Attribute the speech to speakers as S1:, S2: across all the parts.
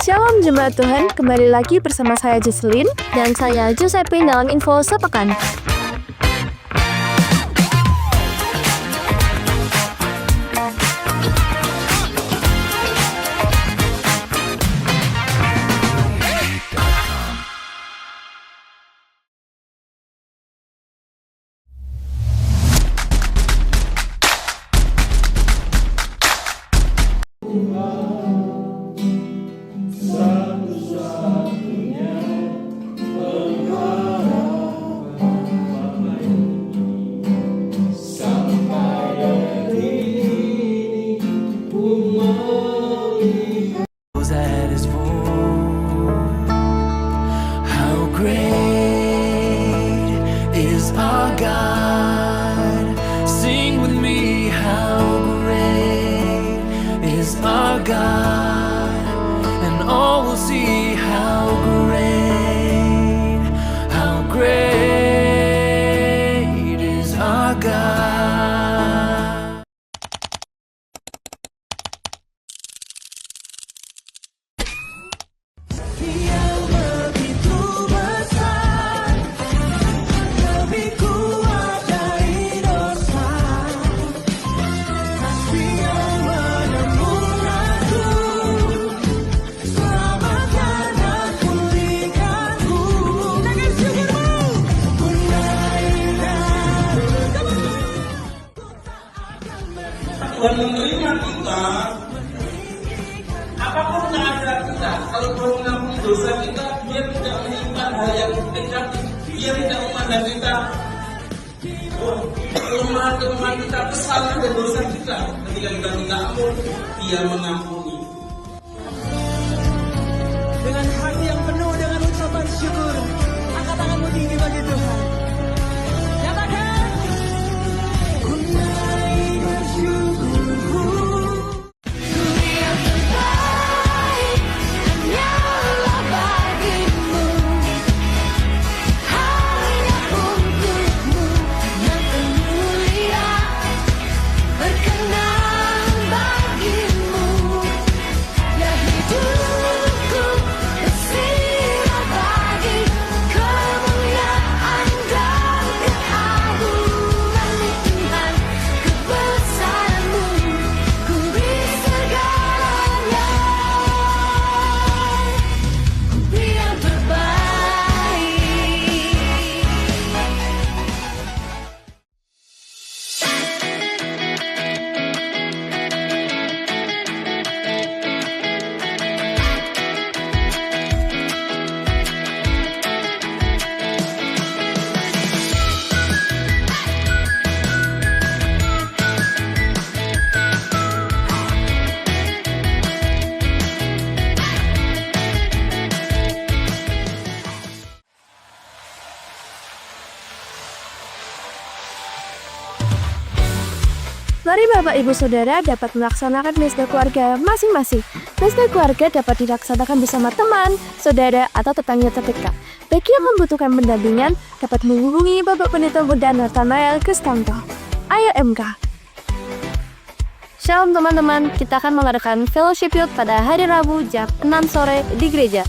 S1: Shalom Jemaat Tuhan, kembali lagi bersama saya Jesslyn
S2: dan saya Josephine dalam info sepekan.
S3: Tuhan menerima kita, apapun keadaan kita. Kalau Tuhan mengampuni dosa kita, Dia tidak menyimpan hal yang negatif. Dia tidak memandang kita kelemahan kita, kesalahan dan dosa kita. Ketika kita minta ampun, Dia mengampuni.
S4: Dengan hati yang penuh dengan ucapan syukur, angkat tanganmu tinggi bagi Tuhan. Nyatakan, ku naik bersyukur.
S2: Dunia terbaik hanyalah bagimu, hanya untukmu yang mulia, berkenan bagimu, ya hidupku bersinar bagi kemuliaan dan keagungan Tuhan, kebesaran-Mu, ku beri segalanya, ku beri yang terbaik.
S1: Mari Bapak Ibu Saudara dapat melaksanakan mesbah keluarga masing-masing. Mesbah keluarga dapat dilaksanakan bersama teman, saudara, atau tetangga terdekat. Bagi yang membutuhkan pendampingan, dapat menghubungi Bapak Pendeta Muda Nathanael Kristanto. Ayo MK.
S2: Shalom teman-teman, kita akan mengadakan fellowship youth pada hari Rabu jam 6 sore di gereja.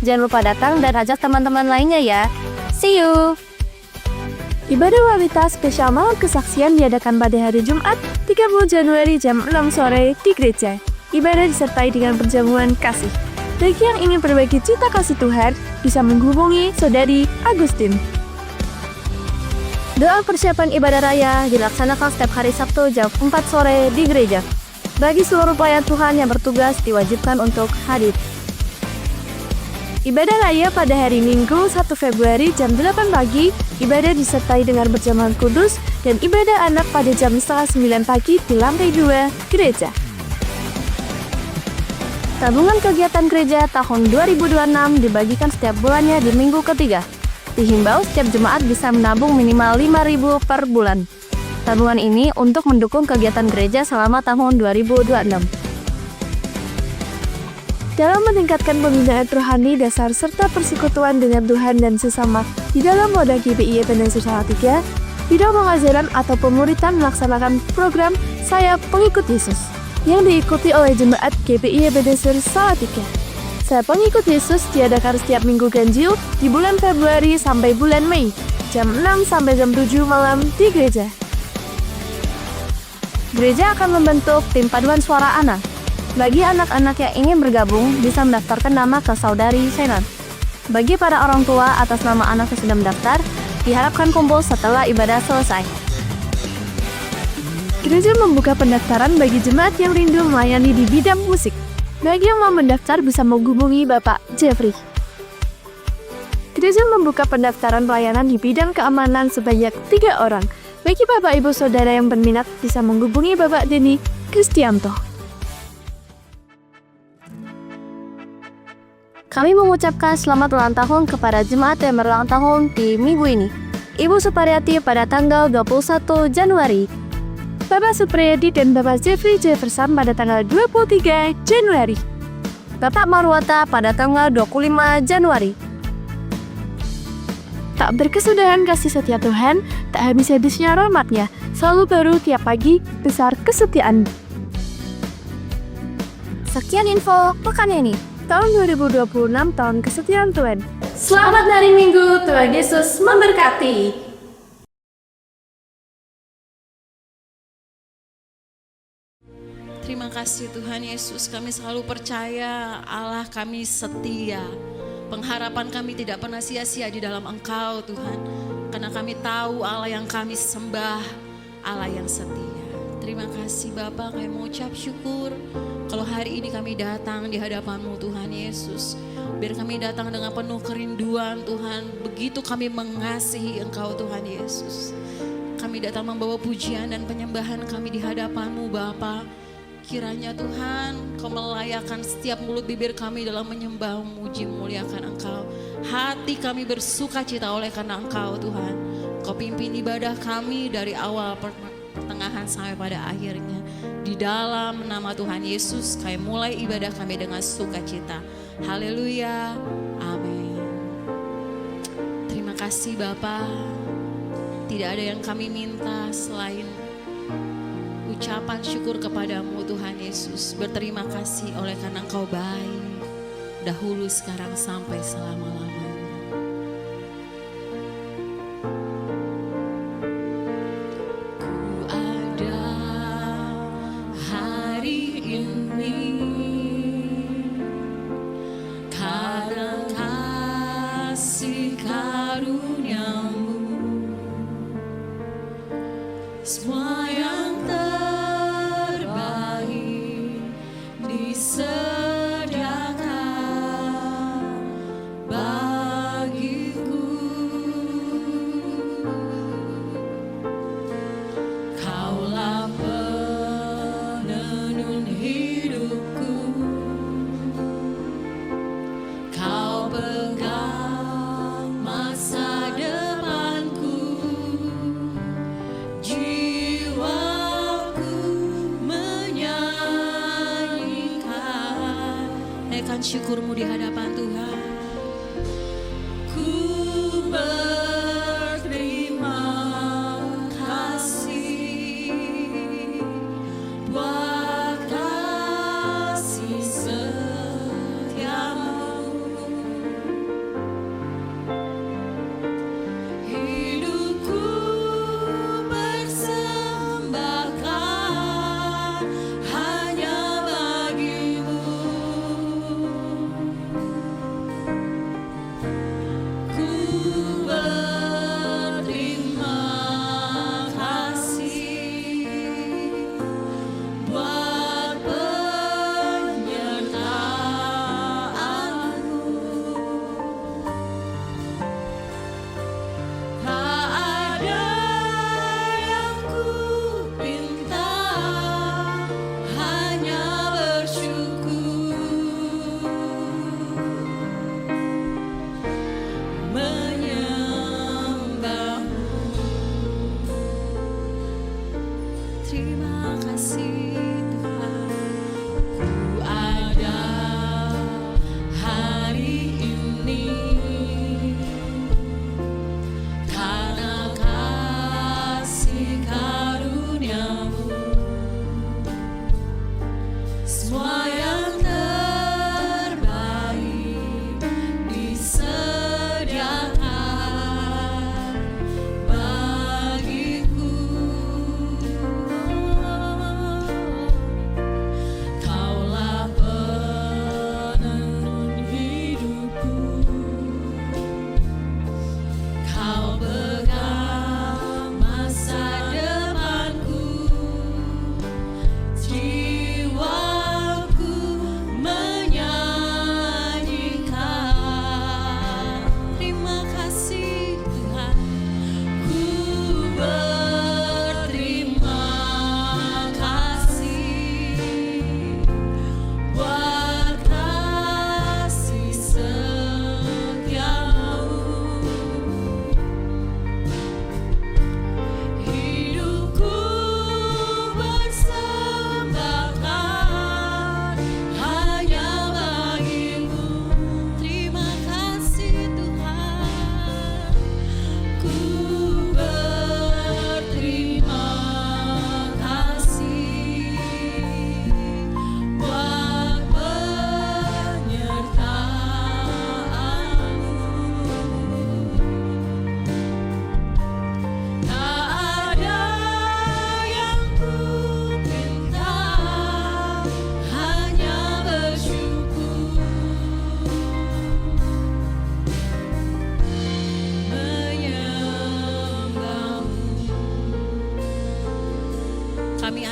S2: Jangan lupa datang dan ajak teman-teman lainnya ya. See you!
S1: Ibadah wanita spesial malam kesaksian diadakan pada hari Jumat 30 Januari jam 6 sore di gereja. Ibadah disertai dengan perjamuan kasih. Bagi yang ingin berbagi cerita kasih Tuhan, bisa menghubungi Saudari Agustin.
S2: Doa persiapan ibadah raya dilaksanakan setiap hari Sabtu jam 4 sore di gereja. Bagi seluruh pelayan Tuhan yang bertugas diwajibkan untuk hadir.
S1: Ibadah raya pada hari Minggu 1 Februari jam 8 pagi, ibadah disertai dengan perjamuan kudus dan ibadah anak pada jam setengah 9 pagi di lantai 2 gereja.
S2: Tabungan kegiatan gereja tahun 2026 dibagikan setiap bulannya di minggu ketiga. Dihimbau setiap jemaat bisa menabung minimal 5.000 per bulan. Tabungan ini untuk mendukung kegiatan gereja selama tahun 2026.
S1: Dalam meningkatkan pembinaan rohani dasar serta persekutuan dengan Tuhan dan sesama di dalam wadah GPI Ebenezer Salatiga, bidang pengajaran atau pemuritan melaksanakan program Saya Pengikut Yesus yang diikuti oleh jemaat GPI Ebenezer Salatiga. Misa pengikut Yesus diadakan setiap minggu ganjil di bulan Februari sampai bulan Mei, jam 6 sampai jam 7 malam di gereja.
S2: Gereja akan membentuk tim paduan suara anak. Bagi anak-anak yang ingin bergabung, bisa mendaftarkan nama ke saudari Shenan. Bagi para orang tua atas nama anak yang sudah mendaftar, diharapkan kumpul setelah ibadah selesai.
S1: Gereja membuka pendaftaran bagi jemaat yang rindu melayani di bidang musik. Bagi yang mau mendaftar bisa menghubungi Bapak Jeffrey. Gereja membuka pendaftaran pelayanan di bidang keamanan sebanyak 3 orang. Bagi Bapak Ibu Saudara yang berminat bisa menghubungi Bapak Denny Kristianto.
S2: Kami mengucapkan selamat ulang tahun kepada jemaat yang berulang tahun di minggu ini. Ibu Suparyati pada tanggal 21 Januari.
S1: Bapak Supriyadi dan Bapak Jeffrey Jefferson pada tanggal 23 Januari.
S2: Bapak Marwata pada tanggal 25 Januari.
S1: Tak berkesudahan kasih setia Tuhan, tak habis-habisnya rahmat-Nya, selalu baru tiap pagi, besar kesetiaan.
S2: Sekian info pekan ini.
S1: Tahun 2026, tahun kesetiaan Tuhan. Selamat hari Minggu, Tuhan Yesus memberkati.
S5: Terima kasih Tuhan Yesus, kami selalu percaya Allah kami setia. Pengharapan kami tidak pernah sia-sia di dalam Engkau Tuhan. Karena kami tahu Allah yang kami sembah, Allah yang setia. Terima kasih Bapa, kami mengucap syukur kalau hari ini kami datang di hadapan-Mu Tuhan Yesus. Biar kami datang dengan penuh kerinduan Tuhan, begitu kami mengasihi Engkau Tuhan Yesus. Kami datang membawa pujian dan penyembahan kami di hadapan-Mu Bapa. Kiranya Tuhan, Kau melayakkan setiap mulut bibir kami dalam menyembah, memuji, memuliakan Engkau. Hati kami bersuka cita oleh karena Engkau Tuhan. Kau pimpin ibadah kami dari awal pertengahan sampai pada akhirnya. Di dalam nama Tuhan Yesus, kami mulai ibadah kami dengan sukacita. Haleluya, amin. Terima kasih Bapa. Tidak ada yang kami minta selain ucapan syukur kepadamu Tuhan Yesus. Berterima kasih oleh karena Engkau baik, dahulu, sekarang, sampai selama-lamanya. Ku ada hari ini karena kasih karuniamu. Semua yang terbaik disediakan bagiku. Kaulah penenun hidupku, Kau pegang masa depanku. Jiwaku menyanyikan, naikkan syukurmu di hadapan Tuhan. Ku berterima kasih buat kasih setiamu. Hidupku persembahkan hanya bagimu.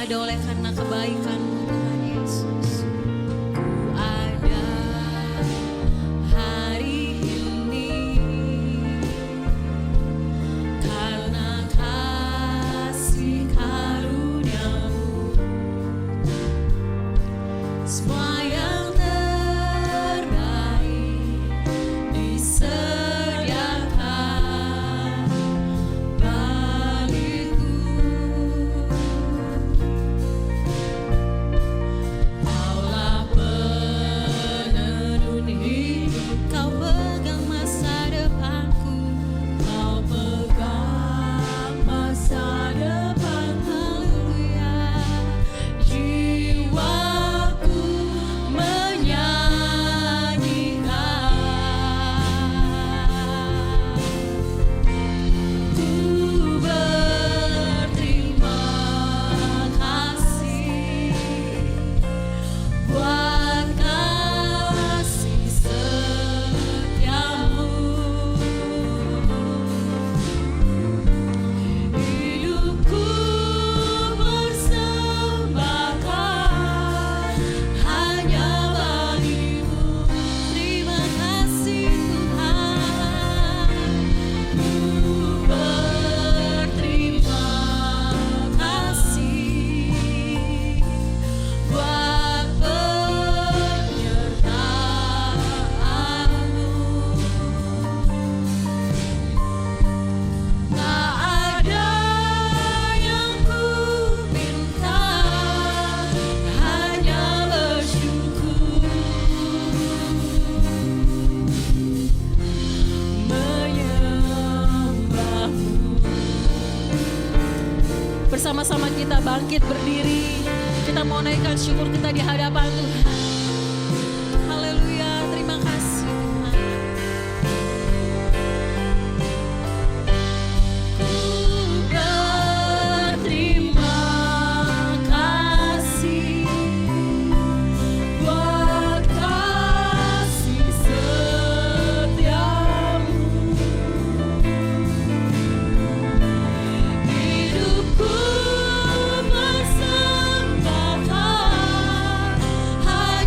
S5: ada oleh karena kebaikan-Mu Tuhan Yesus. Ku ada hari ini karena kasih karunia-Mu. Semua yang terbaik disediakan bagiku. Kaulah penenun hidup, Kau pegang masa depanku, Kau pegang masa depan. Haleluya. Jiwaku menyanyikan, ku berterima kasih buat kasih setiamu. Hidupku persembahkan hanya bagimu. Terima kasih Tuhan. Ku berterima kasih buat penyertaan-Mu. Tak ada yang ku minta, hanya bersyukur menyembah-Mu. Bersama-sama kita bangkit berdiri, kita mau naikkan syukur kita di hadapan Tuhan. Haleluya, terima kasih Tuhan. Ku berterima kasih buat kasih setiamu. Hidupku persembahkan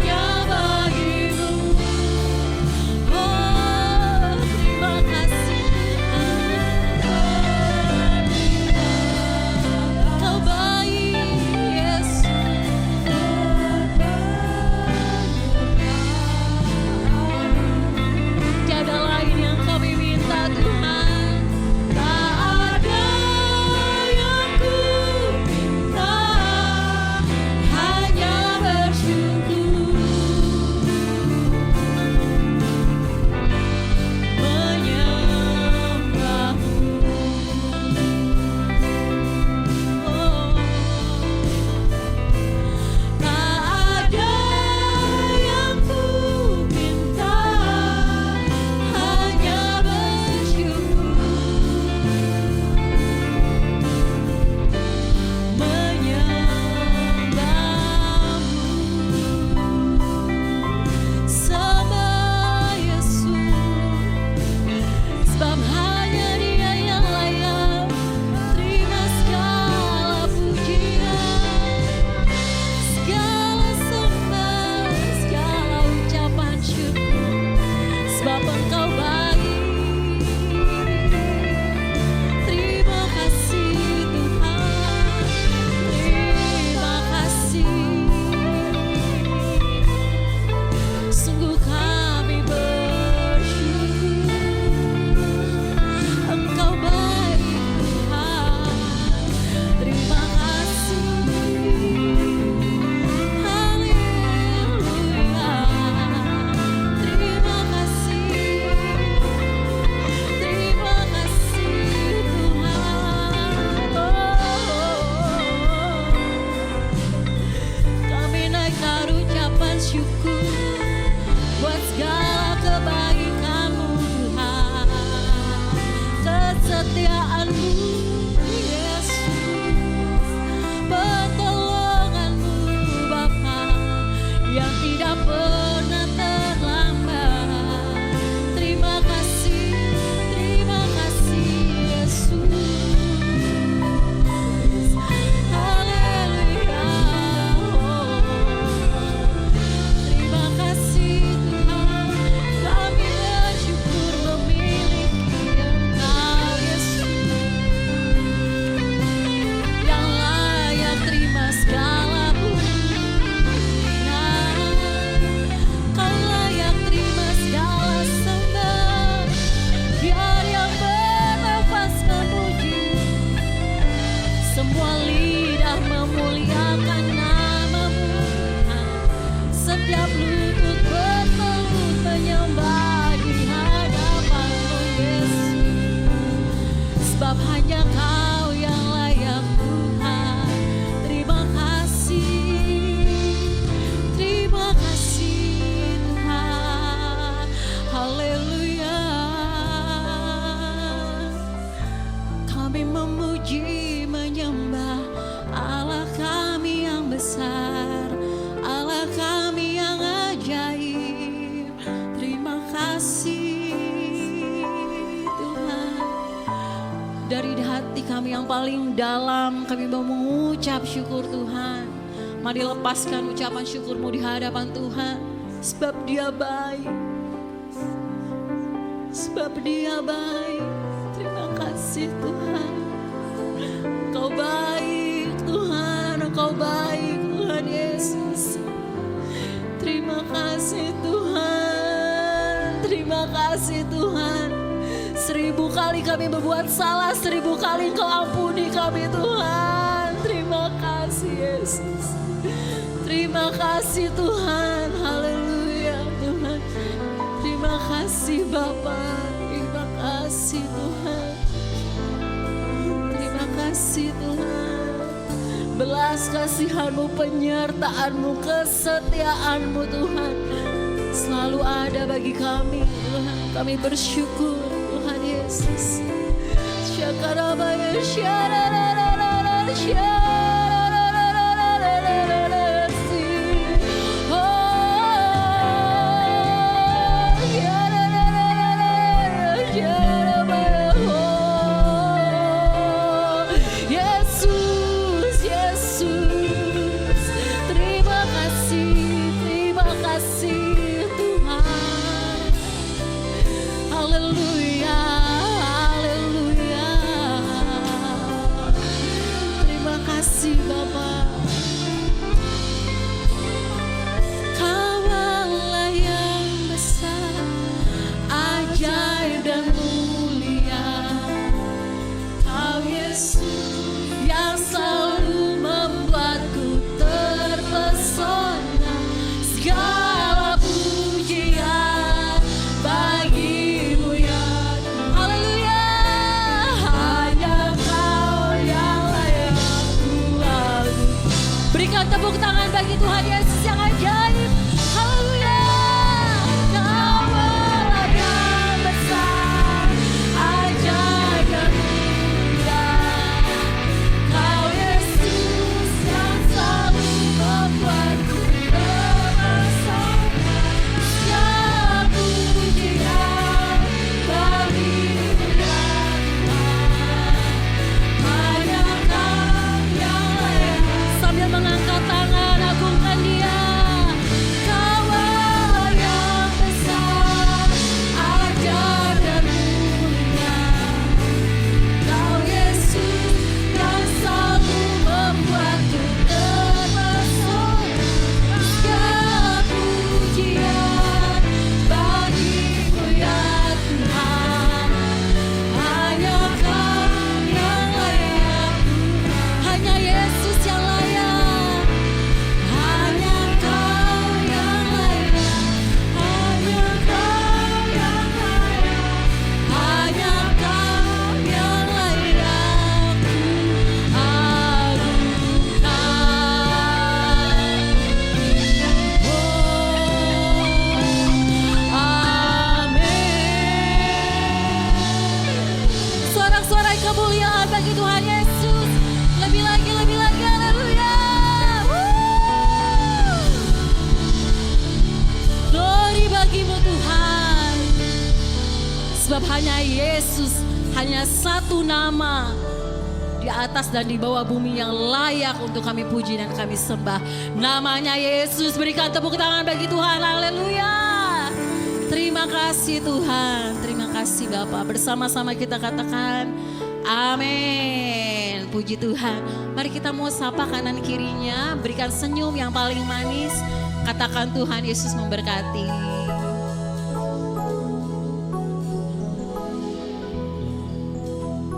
S5: hati kami yang paling dalam, kami mau mengucap syukur Tuhan. Mari lepaskan ucapan syukurmu di hadapan Tuhan. Sebab Dia baik. Sebab Dia baik. Terima kasih Tuhan. Engkau baik Tuhan. Engkau baik Tuhan Yesus. Terima kasih Tuhan. Terima kasih Tuhan. 1000 kali kami berbuat salah, 1000 kali Engkau ampuni kami Tuhan. Terima kasih Yesus. Terima kasih Tuhan. Haleluya Tuhan. Terima kasih Bapa. Terima kasih Tuhan. Terima kasih Tuhan. Belas kasihan-Mu, penyertaan-Mu, kesetiaan-Mu Tuhan selalu ada bagi kami Tuhan. Kami bersyukur Tuhan Yesus. Syakarabaya syararararara syararararara si. Oh, syararararara syarabaya. Oh, Yesus, Yesus. Terima kasih Tuhan. Haleluya, haleluya. Terima kasih Bapa. Kaulah yang besar, ajaib dan mulia. Kau Yesus yang selalu membuatku terpesona. Segala pujian bagimu ya. Haleluya. Hanya Kau yang layak ku lalu. Berikan tepuk tangan bagi Tuhan Yesus yang ajaib. Haleluya. Kaulah yang besar, ajaib dan mulia. Kau Yesus yang selalu membuatku terpesona. Segala pujian bagimu ya Tuhan. Hanya Kau yang layak. Sambil mengangkat tangan, agungkan Dia. Kaulah yang besar, ajaib dan mulia. Kau Yesus yang selalu membuatku terpesona. Segala pujian bagimu ya Tuhan. Hanya Kau yang layak. Hanya Yesus yang layak. Hanya Kau yang layak. Hanya Kau yang layak. Hanya Kau yang layak ku agungkan. Amin. Sorak-sorai kemuliaan bagi Tuhan Yesus. Lebih lagi, haleluya. Glory bagimu Tuhan. Sebab hanya Yesus, hanya satu nama di atas dan di bawah bumi yang layak untuk kami puji dan kami sembah. Namanya Yesus. Berikan tepuk tangan bagi Tuhan. Haleluya. Terima kasih Tuhan. Terima kasih Bapa. Bersama-sama kita katakan amin. Puji Tuhan. Mari kita mau sapa kanan kirinya. Berikan senyum yang paling manis. Katakan Tuhan Yesus memberkati.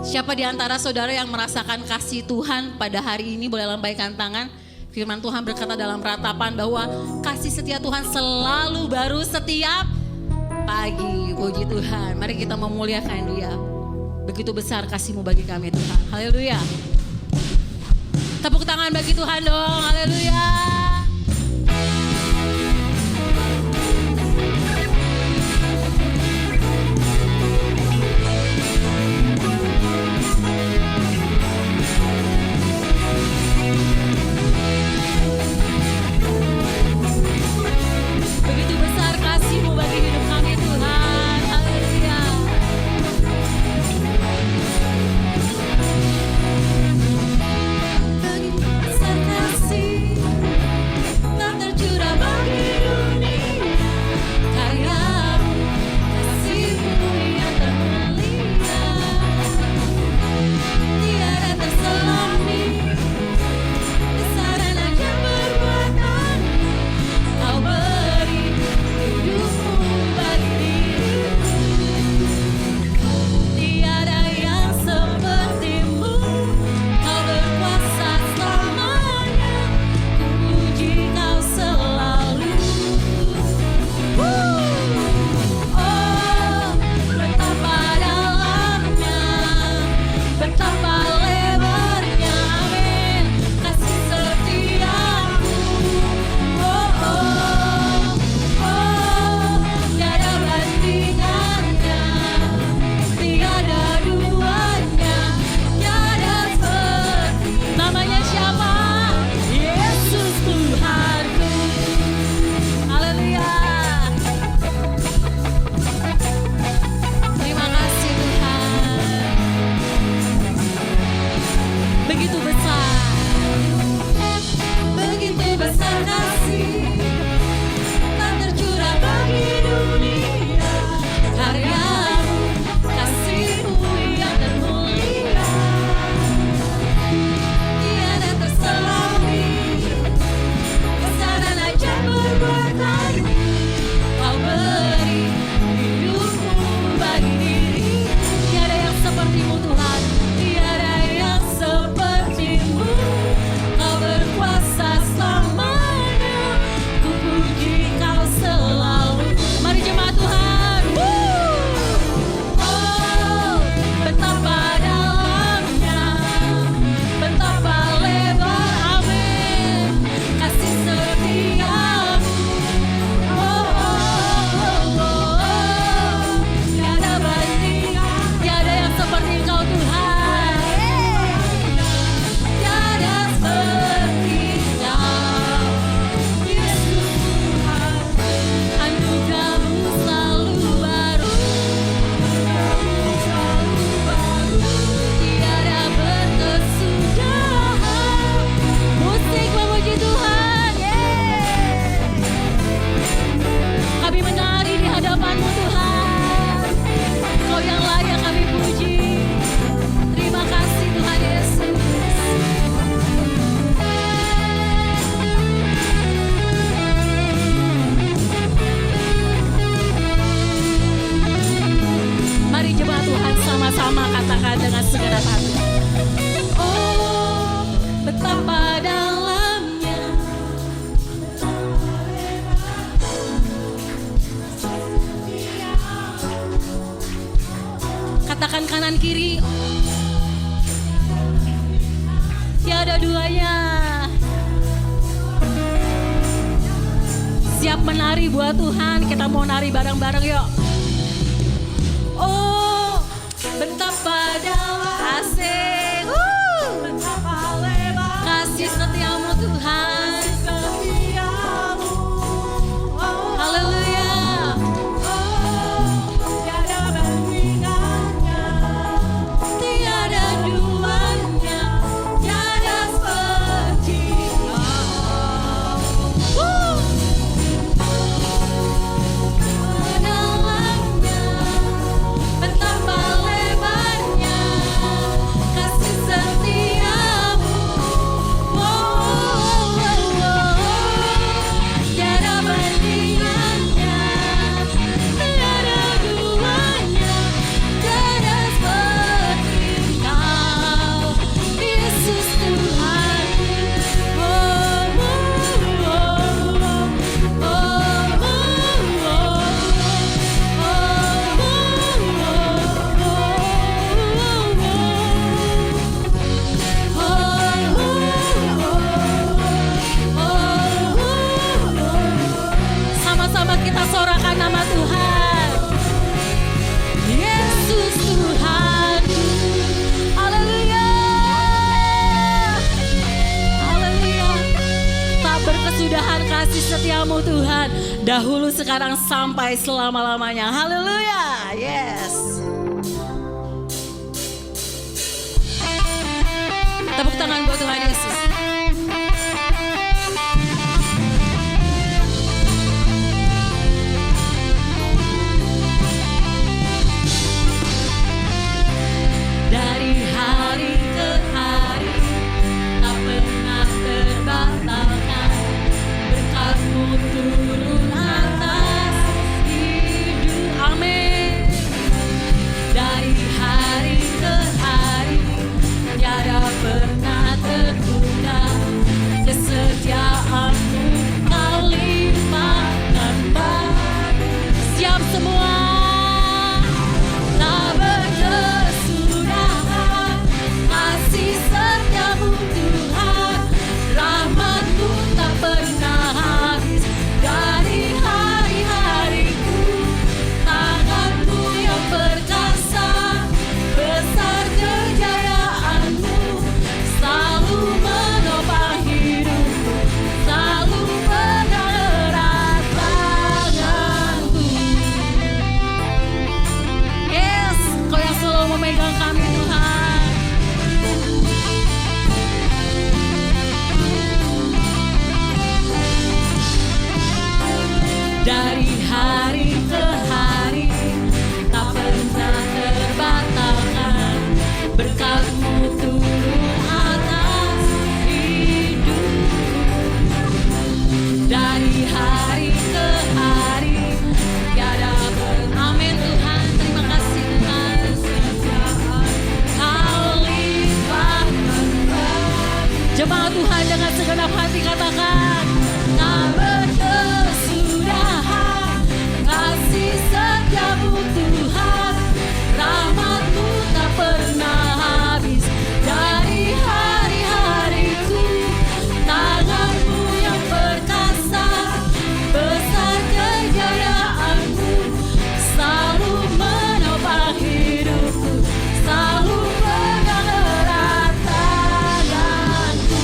S5: Siapa di antara saudara yang merasakan kasih Tuhan pada hari ini boleh lambaikan tangan. Firman Tuhan berkata dalam ratapan bahwa kasih setia Tuhan selalu baru setiap pagi. Puji Tuhan. Mari kita memuliakan Dia. Begitu besar kasih-Mu bagi kami Tuhan. Haleluya. Tepuk tangan bagi Tuhan dong. Haleluya. Begitu besar kasih-Mu bagi hidup kami Tuhan. Haleluya. Sama-sama katakan dengan segenap hati. Oh, betapa dalamnya katakan kanan kiri. Tiada duanya. Siap menari buat Tuhan. Kita mau nari bareng-bareng yuk. Oh, betapa dalam asik. Betapa lebar kasih setiamu Tuhan. Haleluya. Tiada bandingannya, tiada duanya, tiada seperti dalamnya, betapa lebarnya kasih setiamu. Tiada bandingannya, tiada duanya, tiada seperti Kau, Yesus Tuhanku. Sama-sama kita sorakan nama Tuhan. Yesus Tuhanku. Haleluya. Haleluya. Tak berkesudahan kasih setiamu Tuhan. Dahulu, sekarang, sampai selama-lamanya. Haleluya. Yes. Tepuk tangan buat Tuhan Yesus. Dari hari ke hari tak pernah terbatalkan, berkat-Mu turun atas hidup. Amin. Dari hari ke hari tiada pernah tertunda, kesetiaan-Mu Kau limpahkan padaku. Siap semua. Tak berkesudahan kasih setiamu Tuhan, rahmat-Mu tak pernah habis. Dari hari-hariku, tangan-Mu yang perkasa, besar kejayaan-Mu selalu menopang hidupku, selalu pegang erat tangan-Mu. Yes, Kau yang selalu memegang kami Tuhan. Dari hari ke hari tak pernah terbatalkan, berkat-Mu turun atas hidupku. Dari hari ke hari tiada amin Tuhan. Terima kasih Tuhan. Kau limpahkan. Jemaat Tuhan dengan segenap hati katakan, tak berkesudahan kasih setiamu Tuhan, rahmat-Mu tak pernah habis. Dari hari-hariku, tangan-Mu yang perkasa, besar kejayaan-Mu selalu menopang hidupku, selalu pegang erat tanganku.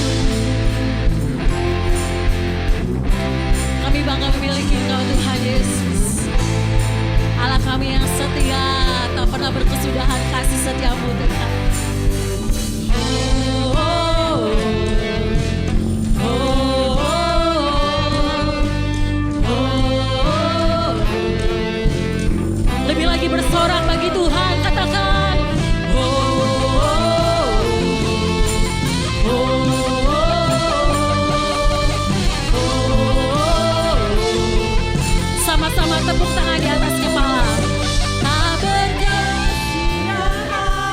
S5: Kami bangga memiliki Engkau Tuhan Yesus, Allah kami yang setia, tak pernah berkesudahan kasih setiamu Tuhan. Lebih lagi bersorak bagi Tuhan, katakan. Sama-sama tepuk tangan di atas kepala. Tak berkesudahan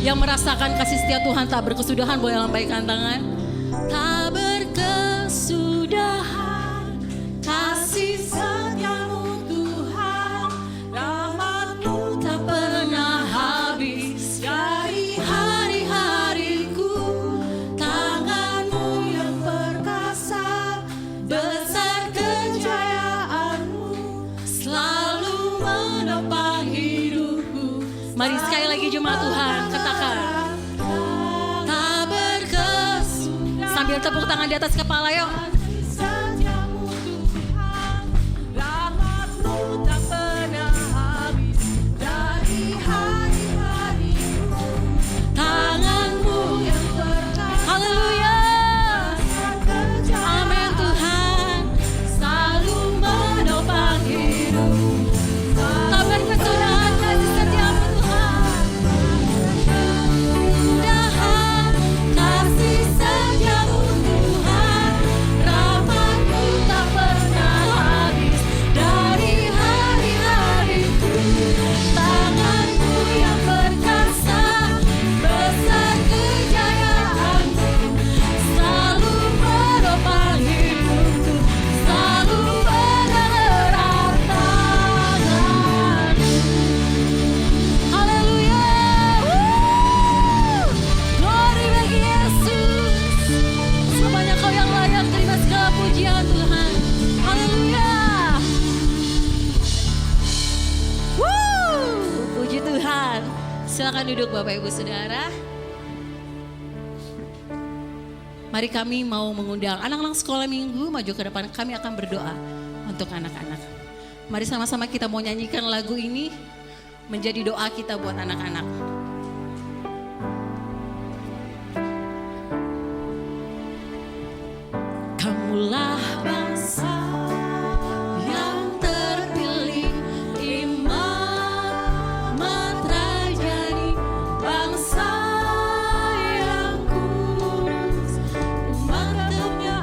S5: Yang merasakan kasih setia Tuhan tak berkesudahan boleh lambaikan tangan. Tak berkesudahan kasih setiamu Tuhan, rahmat-Mu tak pernah habis dari hari-hariku. Tangan-Mu yang perkasa, besar kejayaan-Mu, selalu menopang hidupku. Mari sekali lagi jemaat Tuhan, katakan. Tak berkesudahan. Sambil tepuk tangan di atas kepala yuk.
S4: Setiamu Tuhan, rahmat-Mu tak pernah habis dari hari-hariku.
S5: Tangan-Mu yang
S4: Perkasa,
S5: haleluya. Amin Tuhan, selalu menopang hidup. Tak berkesudahan kasih setiamu Tuhan. Kesudahan kasih setiamu Tuhan, rahmat-Mu tak pernah habis dari hari-hariku. Tangan-Mu yang perkasa, besar kejayaan-Mu, selalu menopang hidupku, selalu menerangi tangan-Mu. Haleluya. Glory bagi Yesus. Semuanya Kau yang layak terima segala pujian Tuhan. Haleluya. Puji Tuhan. Silakan duduk Bapak Ibu Saudara. Mari kami mau mengundang anak-anak sekolah minggu maju ke depan. Kami akan berdoa untuk anak-anak. Mari sama-sama kita mau nyanyikan lagu ini menjadi doa kita buat anak-anak. Kamulah bangsa yang terpilih, imamat rajani, bangsa yang kudus, umat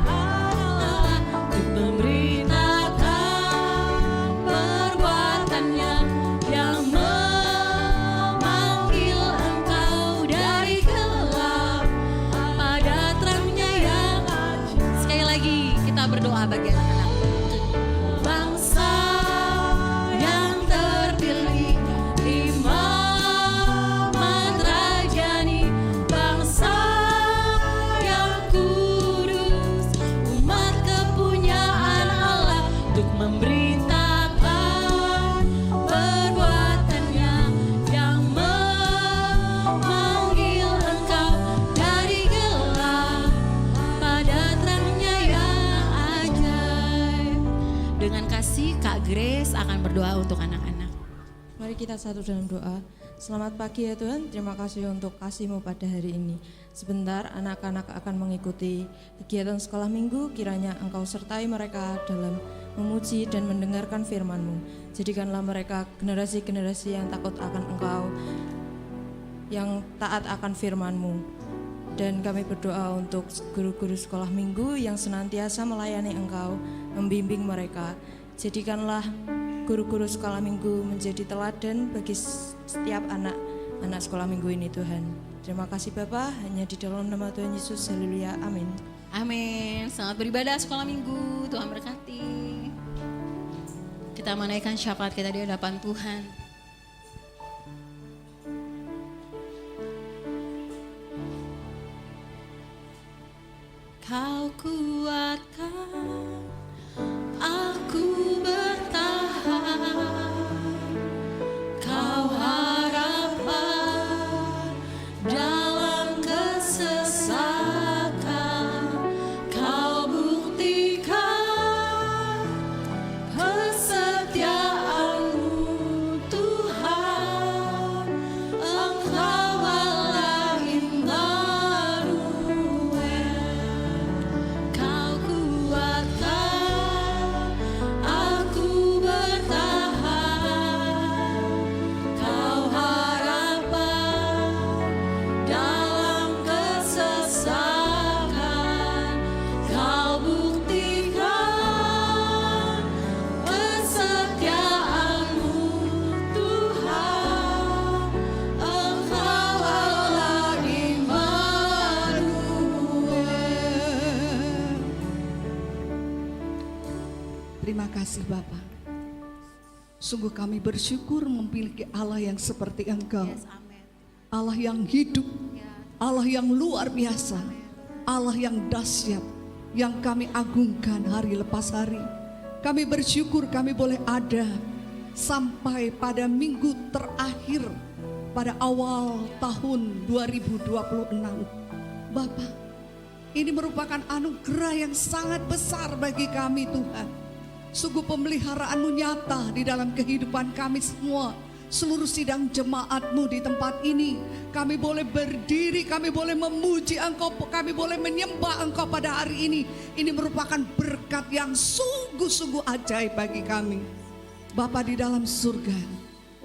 S5: Allah untuk memberitakan perbuatannya yang memanggil engkau dari gelap pada terangnya yang ajaib. Sekali lagi kita berdoa bagi anak-anak. Bangsa yang terpilih, imamat rajani, bangsa yang kudus, umat kepunyaan Allah untuk memberitakan perbuatannya yang memanggil engkau dari gelap pada terangnya yang ajaib. Dengan kasih Kak Grace akan berdoa untuk anak-anak.
S6: Mari kita satu dalam doa. Selamat pagi ya Tuhan, terima kasih untuk kasih-Mu pada hari ini. Sebentar anak-anak akan mengikuti kegiatan sekolah minggu, kiranya Engkau sertai mereka dalam memuji dan mendengarkan firman-Mu. Jadikanlah mereka generasi-generasi yang takut akan Engkau, yang taat akan firman-Mu. Dan kami berdoa untuk guru-guru sekolah minggu yang senantiasa melayani Engkau, membimbing mereka. Jadikanlah guru-guru sekolah minggu menjadi teladan bagi setiap anak sekolah minggu ini Tuhan. Terima kasih Bapa, hanya di dalam nama Tuhan Yesus, haleluya, amin.
S5: Amin. Selamat beribadah sekolah minggu. Tuhan berkati. Kita menaikkan syafaat kita di hadapan Tuhan. Kau kuatkan aku bertahan. Kau harapan dalam kesesakan. Kau buktikan kesetiaan-Mu Tuhan. Engkau Allah Immanuel. Kau kuatkan aku
S7: kasih Bapa. Sungguh kami bersyukur memiliki Allah yang seperti Engkau. Allah yang hidup, Allah yang luar biasa, Allah yang dahsyat, yang kami agungkan hari lepas hari. Kami bersyukur kami boleh ada sampai pada minggu terakhir pada awal tahun 2026. Bapa, ini merupakan anugerah yang sangat besar bagi kami Tuhan. Sungguh pemeliharaan-Mu nyata di dalam kehidupan kami semua. Seluruh sidang jemaat-Mu di tempat ini, kami boleh berdiri, kami boleh memuji Engkau, kami boleh menyembah Engkau pada hari ini. Ini merupakan berkat yang sungguh-sungguh ajaib bagi kami. Bapa di dalam surga,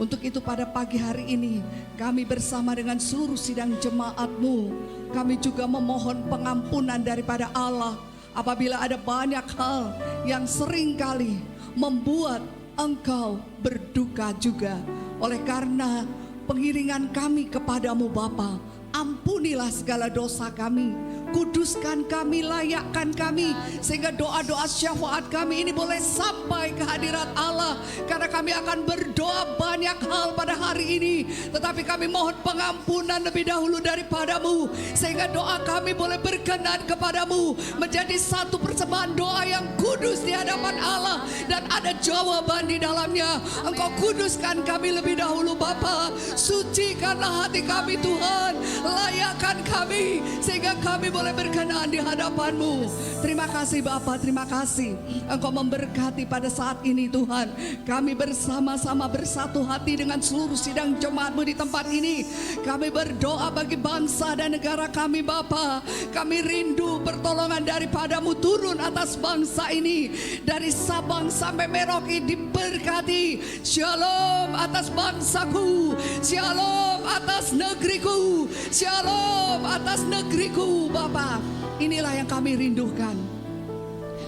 S7: untuk itu pada pagi hari ini kami bersama dengan seluruh sidang jemaat-Mu, kami juga memohon pengampunan daripada Allah apabila ada banyak hal yang seringkali membuat Engkau berduka juga. Oleh karena pengiringan kami kepadamu Bapa, ampunilah segala dosa kami, kuduskan kami, layakkan kami, sehingga doa-doa syafaat kami ini boleh sampai ke hadirat Allah. Karena kami akan berdoa banyak hal pada hari ini, tetapi kami mohon pengampunan lebih dahulu daripadamu, sehingga doa kami boleh berkenan kepadamu, menjadi satu persembahan doa yang kudus di hadapan Allah, dan ada jawaban di dalamnya. Engkau kuduskan kami lebih dahulu Bapa, sucikanlah hati kami Tuhan, layakkan kami sehingga kami boleh berkenan di hadapan-Mu. Terima kasih Bapa, terima kasih Engkau memberkati pada saat ini Tuhan. Kami bersama-sama bersatu hati dengan seluruh sidang jemaat-Mu di tempat ini. Kami berdoa bagi bangsa dan negara kami Bapa. Kami rindu pertolongan daripada-Mu turun atas bangsa ini, dari Sabang sampai Merauke diberkati. Shalom atas bangsaku, shalom atas negeriku, shalom atas negeriku Bapa. Inilah yang kami rindukan.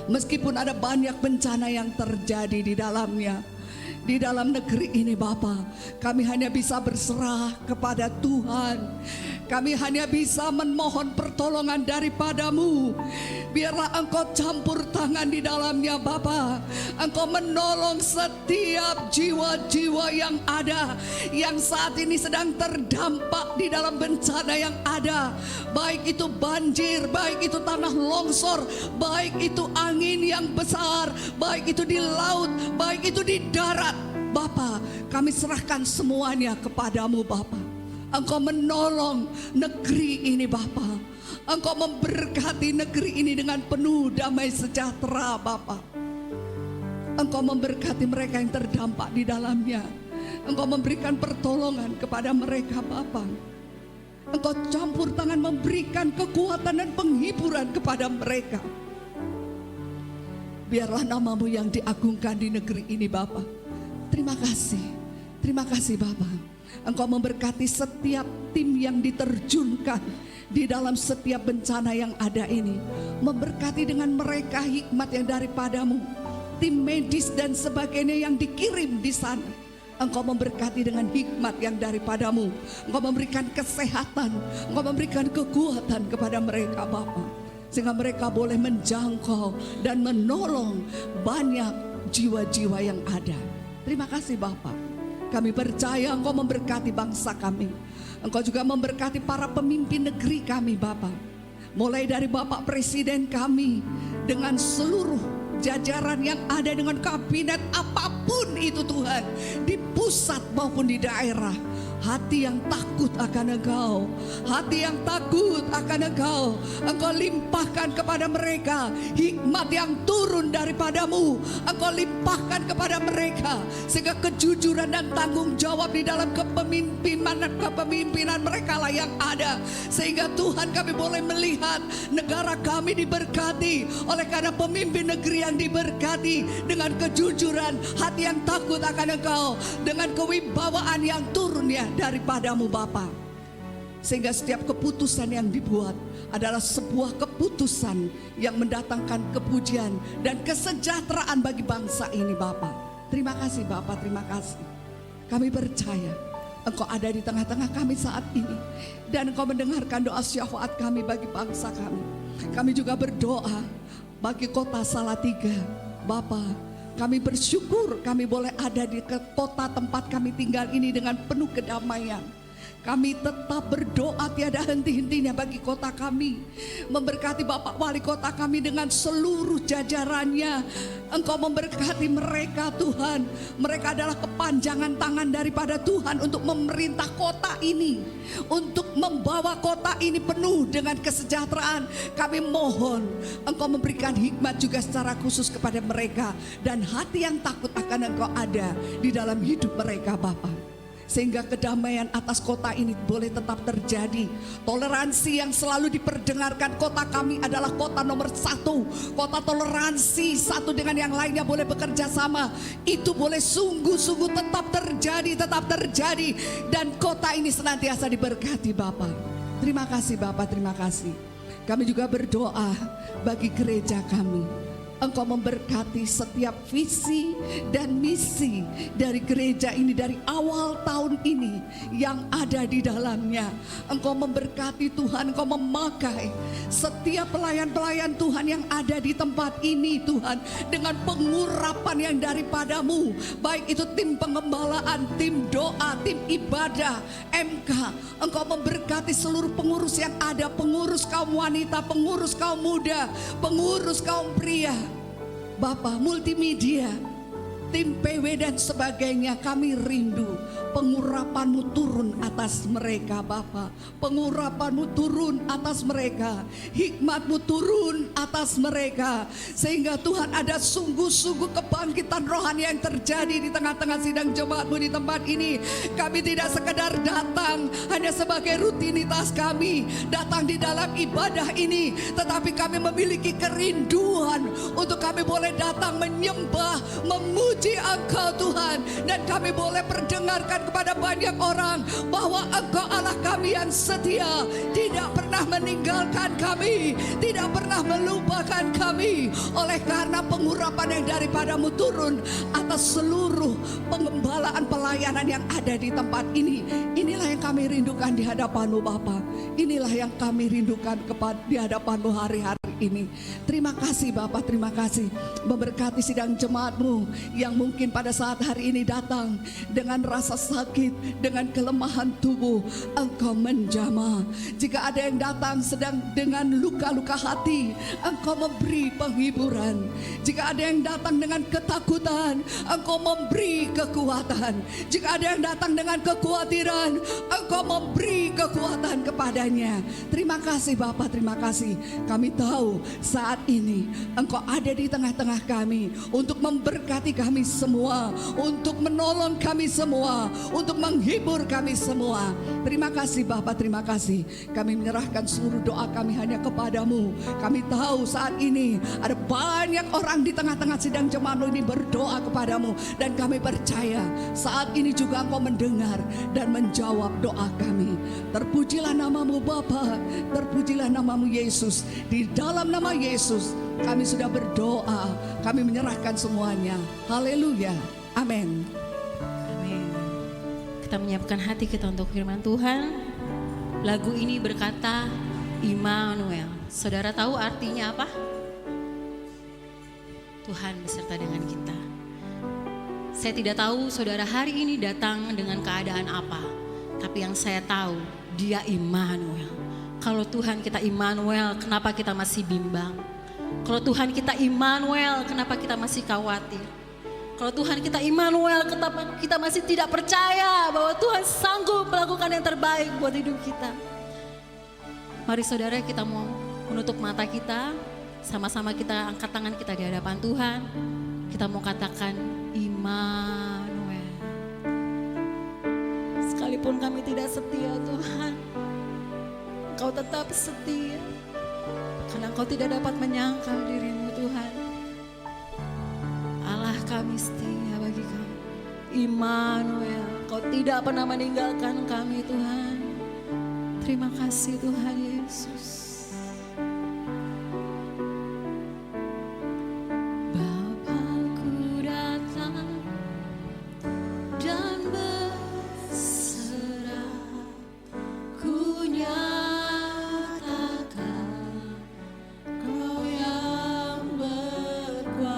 S7: Meskipun ada banyak bencana yang terjadi di dalamnya, di dalam negeri ini Bapa, kami hanya bisa berserah kepada Tuhan. Kami hanya bisa memohon pertolongan daripada-Mu. Biarlah Engkau campur tangan di dalamnya Bapa. Engkau menolong setiap jiwa-jiwa yang ada, yang saat ini sedang terdampak di dalam bencana yang ada. Baik itu banjir, baik itu tanah longsor, baik itu angin yang besar, baik itu di laut, baik itu di darat. Bapa, kami serahkan semuanya kepadamu Bapa. Engkau menolong negeri ini Bapa. Engkau memberkati negeri ini dengan penuh damai sejahtera Bapa. Engkau memberkati mereka yang terdampak di dalamnya. Engkau memberikan pertolongan kepada mereka Bapa. Engkau campur tangan memberikan kekuatan dan penghiburan kepada mereka. Biarlah nama-Mu yang diagungkan di negeri ini Bapa. Terima kasih Bapa. Engkau memberkati setiap tim yang diterjunkan di dalam setiap bencana yang ada ini. Memberkati dengan mereka hikmat yang daripada-Mu, tim medis dan sebagainya yang dikirim di sana. Engkau memberkati dengan hikmat yang daripada-Mu. Engkau memberikan kesehatan, Engkau memberikan kekuatan kepada mereka Bapa, sehingga mereka boleh menjangkau dan menolong banyak jiwa-jiwa yang ada. Terima kasih Bapa. Kami percaya Engkau memberkati bangsa kami. Engkau juga memberkati para pemimpin negeri kami Bapa. Mulai dari Bapak Presiden kami dengan seluruh jajaran yang ada, dengan kabinet apapun itu Tuhan, di pusat maupun di daerah. Hati yang takut akan Engkau, hati yang takut akan Engkau, Engkau limpahkan kepada mereka hikmat yang turun daripada-Mu. Engkau limpahkan kepada mereka sehingga kejujuran dan tanggung jawab di dalam kepemimpinan mereka lah yang ada. Sehingga Tuhan, kami boleh melihat negara kami diberkati oleh karena pemimpin negeri yang diberkati dengan kejujuran, hati yang takut akan Engkau, dengan kewibawaan yang turun ya daripada-Mu Bapa. Sehingga setiap keputusan yang dibuat adalah sebuah keputusan yang mendatangkan kepujian dan kesejahteraan bagi bangsa ini Bapa. Terima kasih Bapa, terima kasih. Kami percaya Engkau ada di tengah-tengah kami saat ini, dan Engkau mendengarkan doa syafaat kami bagi bangsa kami. Kami juga berdoa bagi kota Salatiga Bapa. Kami bersyukur kami boleh ada di kota tempat kami tinggal ini dengan penuh kedamaian. Kami tetap berdoa tiada henti-hentinya bagi kota kami. Memberkati Bapak Wali Kota kami dengan seluruh jajarannya. Engkau memberkati mereka Tuhan. Mereka adalah kepanjangan tangan daripada Tuhan untuk memerintah kota ini. Untuk membawa kota ini penuh dengan kesejahteraan. Kami mohon Engkau memberikan hikmat juga secara khusus kepada mereka. Dan hati yang takut akan Engkau ada di dalam hidup mereka Bapak. Sehingga kedamaian atas kota ini boleh tetap terjadi. Toleransi yang selalu diperdengarkan, kota kami adalah kota nomor 1. Kota toleransi, satu dengan yang lainnya boleh bekerja sama. Itu boleh sungguh-sungguh tetap terjadi. Dan kota ini senantiasa diberkati Bapak. Terima kasih Bapak, terima kasih. Kami juga berdoa bagi gereja kami. Engkau memberkati setiap visi dan misi dari gereja ini dari awal tahun ini yang ada di dalamnya. Engkau memberkati Tuhan, Engkau memakai setiap pelayan-pelayan Tuhan yang ada di tempat ini Tuhan. Dengan pengurapan yang daripadamu. Baik itu tim pengembalaan, tim doa, tim ibadah, MK. Engkau memberkati seluruh pengurus yang ada. Pengurus kaum wanita, pengurus kaum muda, pengurus kaum pria. Bapak, multimedia, tim PW dan sebagainya, kami rindu pengurapan-Mu turun atas mereka Bapak. Pengurapan-Mu turun atas mereka, hikmat-Mu turun atas mereka. Sehingga Tuhan ada sungguh-sungguh kebangkitan rohani yang terjadi di tengah-tengah sidang jemaat-Mu di tempat ini. Kami tidak sekedar datang hanya sebagai rutinitas kami, datang di dalam ibadah ini. Tetapi kami memiliki kerinduan untuk kami boleh datang menyembah, memuji Engkau Tuhan. Dan kami boleh perdengarkan kepada banyak orang bahwa Engkau Allah kami yang setia, tidak pernah meninggalkan kami, tidak pernah melupakan kami. Oleh karena pengurapan yang daripadamu turun atas seluruh pengembalaan pelayanan yang ada di tempat ini. Inilah yang kami rindukan di hadapan-Mu Bapa. Inilah yang kami rindukan di hadapan-Mu hari-hari ini. Terima kasih Bapak, terima kasih. Memberkati sidang jemaat-Mu yang mungkin pada saat hari ini datang dengan rasa sakit, dengan kelemahan tubuh. Engkau menjamah. Jika ada yang datang sedang dengan luka-luka hati, Engkau memberi penghiburan. Jika ada yang datang dengan ketakutan, Engkau memberi kekuatan. Jika ada yang datang dengan kekhawatiran, Engkau memberi kekuatan kepadanya. Terima kasih Bapak, terima kasih. Kami tahu saat ini Engkau ada di tengah-tengah kami untuk memberkati kami semua, untuk menolong kami semua, untuk menghibur kami semua. Terima kasih Bapak, terima kasih. Kami menyerahkan seluruh doa kami hanya kepadamu. Kami tahu saat ini ada banyak orang di tengah-tengah sidang jemaat ini berdoa kepadamu. Dan kami percaya saat ini juga Engkau mendengar dan menjawab doa kami. Terpujilah namamu Bapa, terpujilah namamu Yesus. Di dalam nama Yesus kami sudah berdoa, kami menyerahkan semuanya. Haleluya, amin.
S5: Amin. Kita menyiapkan hati kita untuk firman Tuhan. Lagu ini berkata Immanuel. Saudara tahu artinya apa? Tuhan beserta dengan kita. Saya tidak tahu saudara hari ini datang dengan keadaan apa, tapi yang saya tahu Dia Immanuel. Kalau Tuhan kita Immanuel, kenapa kita masih bimbang? Kalau Tuhan kita Immanuel, kenapa kita masih khawatir? Kalau Tuhan kita Immanuel, kenapa kita masih tidak percaya bahwa Tuhan sanggup melakukan yang terbaik buat hidup kita? Mari saudara, kita mau menutup mata kita, sama-sama kita angkat tangan kita di hadapan Tuhan. Kita mau katakan Immanuel. Sekalipun kami tidak setia Tuhan, Engkau tetap setia. Karena Engkau tidak dapat menyangkal dirimu Tuhan. Allah kami setia bagi kami. Immanuel, Engkau tidak pernah meninggalkan kami Tuhan. Terima kasih Tuhan Yesus. Bapakku datang dan berserah, ku nyatakan Kau yang berkuasa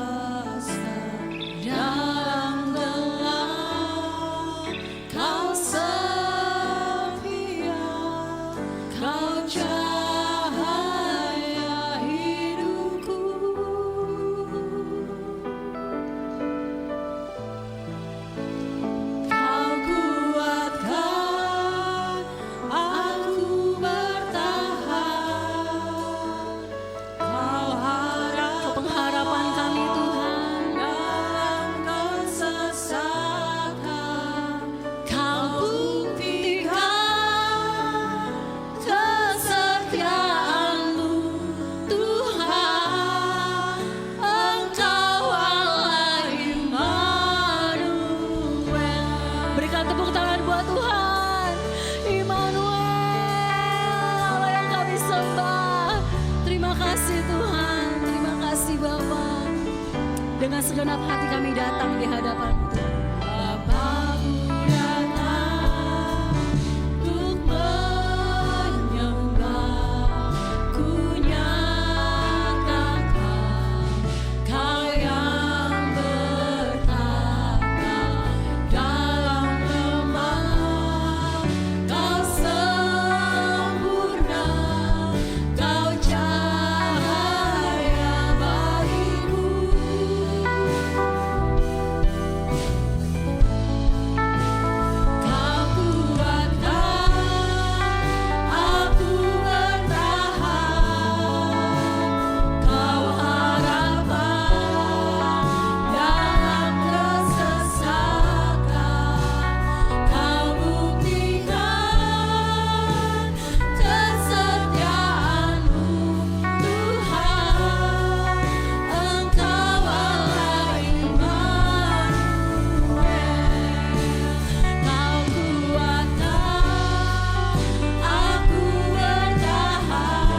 S5: segenap hati kami datang di hadapan-Mu Tuhan.
S4: Bapa-Ku datang untuk menyembah, ku nyatakan Kau yang bertata dalam lemah, Kau sempurna, Kau cahaya bagiku. Kau kuatkan aku bertahan, Kau harapan dalam kesesakan, Kau buktikan kesetiaan-Mu Tuhan, Engkau Allah Immanuel. Kau kuatkan aku bertahan,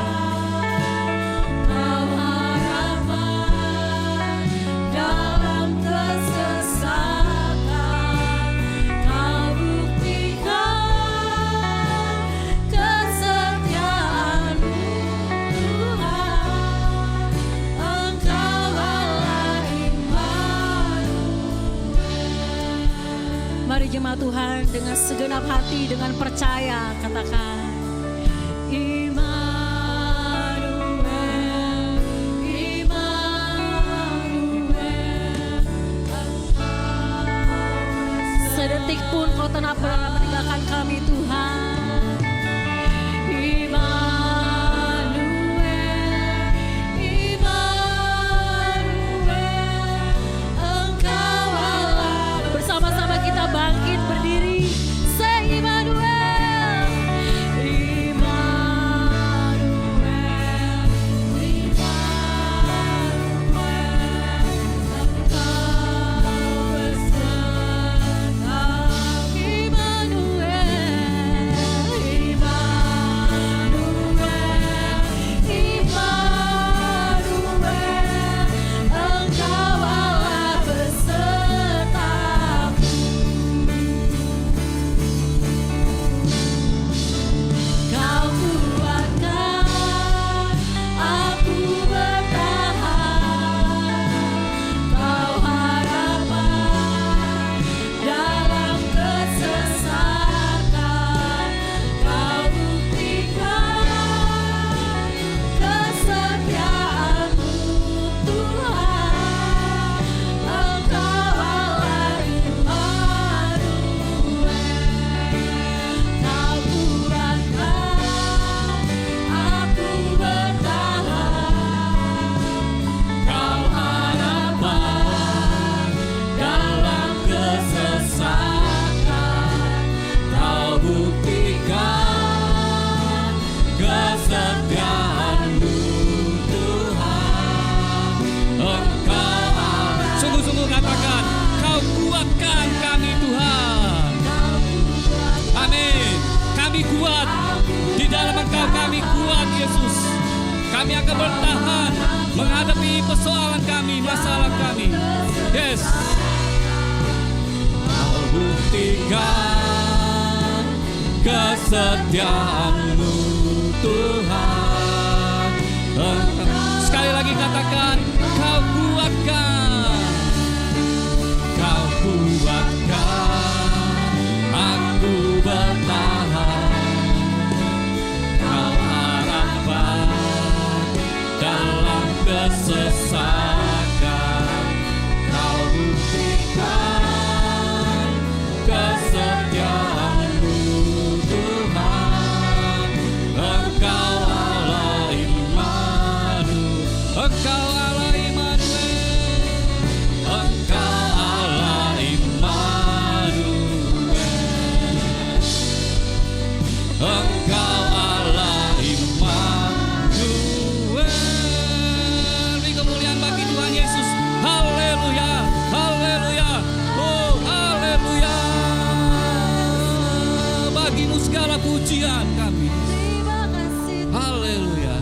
S4: Kau harapan dalam kesesakan, Kau buktikan kesetiaan-Mu Tuhan, Engkau Allah Immanuel.
S5: Mari jemaat Tuhan dengan segenap hati, dengan percaya katakan Immanuel, Immanuel. Sedetik pun Kau tak pernah meninggalkan kami Tuhan. Immanuel, Immanuel, Engkau Allah. Bersama-sama kita bangkit berdiri. Say Immanuel, Immanuel, Immanuel, Engkau beserta. Immanuel, Immanuel, Immanuel, Engkau Allah besertaku. Kau kuatkan aku bertahan, Kau harapan dalam kesesakan, Kau buktikan kesetiaan-Mu Tuhan, Engkau Allah Immanuel. Kau kuatkan aku bertahan, Kau harapan dalam kesesakan, Kau buktikan kesetiaan-Mu Tuhan, Engkau Allah.
S3: Sungguh-sungguh katakan, Kau kuatkan kami Tuhan. Amin. Kami kuat. Di dalam Engkau kami kuat Yesus. Kami akan bertahan menghadapi persoalan kami, masalah kami. Yes. Kau buktikan kesetiaan-Mu Tuhan. Sekali lagi katakan, Kau kuatkan. Kau kuatkan aku bertahan, Kau harapan dalam kesesakan, Kau buktikan kesetiaan-Mu Tuhan, Engkau Allah Immanuel, Engkau Allah Immanuel, Engkau Allah Immanuel, Engkau Allah Immanuel. Beri kemuliaan bagi Tuhan Yesus. Haleluya, haleluya, oh haleluya. Bagimu segala pujian kami. Haleluya.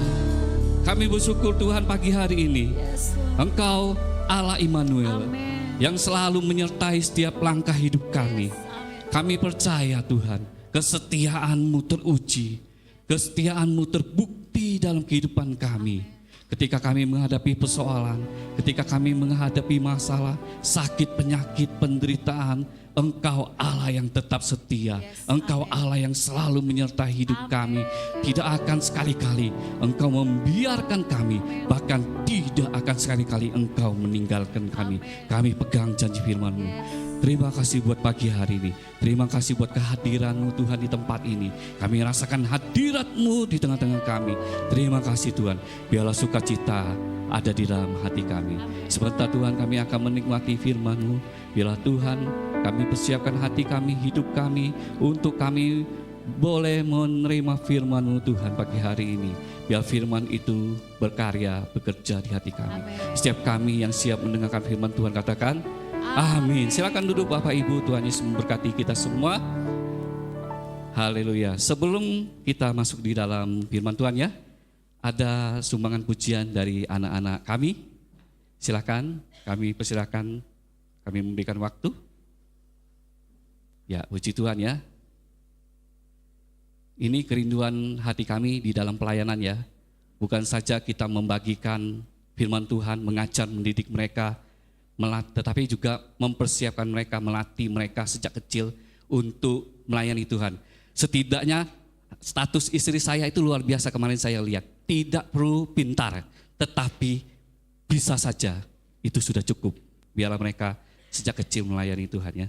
S3: Kami bersyukur Tuhan pagi hari ini. Engkau Allah Immanuel yang selalu menyertai setiap langkah hidup kami. Kami percaya Tuhan, kesetiaan-Mu teruji, kesetiaan-Mu terbukti dalam kehidupan kami. Ketika kami menghadapi persoalan, ketika kami menghadapi masalah, sakit, penyakit, penderitaan, Engkau Allah yang tetap setia. Engkau Allah yang selalu menyertai hidup kami. Tidak akan sekali-kali Engkau membiarkan kami, bahkan tidak akan sekali-kali Engkau meninggalkan kami. Kami pegang janji firman-Mu. Terima kasih buat pagi hari ini. Terima kasih buat kehadiran-Mu Tuhan di tempat ini. Kami rasakan hadirat-Mu di tengah-tengah kami. Terima kasih Tuhan. Biarlah sukacita ada di dalam hati kami. Sebentar Tuhan kami akan menikmati firman-Mu. Biarlah Tuhan kami persiapkan hati kami, hidup kami, untuk kami boleh menerima firman-Mu Tuhan pagi hari ini. Biar firman itu berkarya, bekerja di hati kami. Setiap kami yang siap mendengarkan firman Tuhan katakan, amin. Silakan duduk Bapak Ibu, Tuhan Yesus memberkati kita semua. Haleluya. Sebelum kita masuk di dalam firman Tuhan ya, ada sumbangan pujian dari anak-anak kami. Silakan, kami persilakan, kami memberikan waktu. Ya, puji Tuhan ya. Ini kerinduan hati kami di dalam pelayanan ya. Bukan saja kita membagikan firman Tuhan, mengajar, mendidik mereka, tetapi juga mempersiapkan mereka, melatih mereka sejak kecil untuk melayani Tuhan. Setidaknya status istri saya itu luar biasa kemarin saya lihat. Tidak perlu pintar, tetapi bisa saja itu sudah cukup. Biarlah mereka sejak kecil melayani Tuhan ya.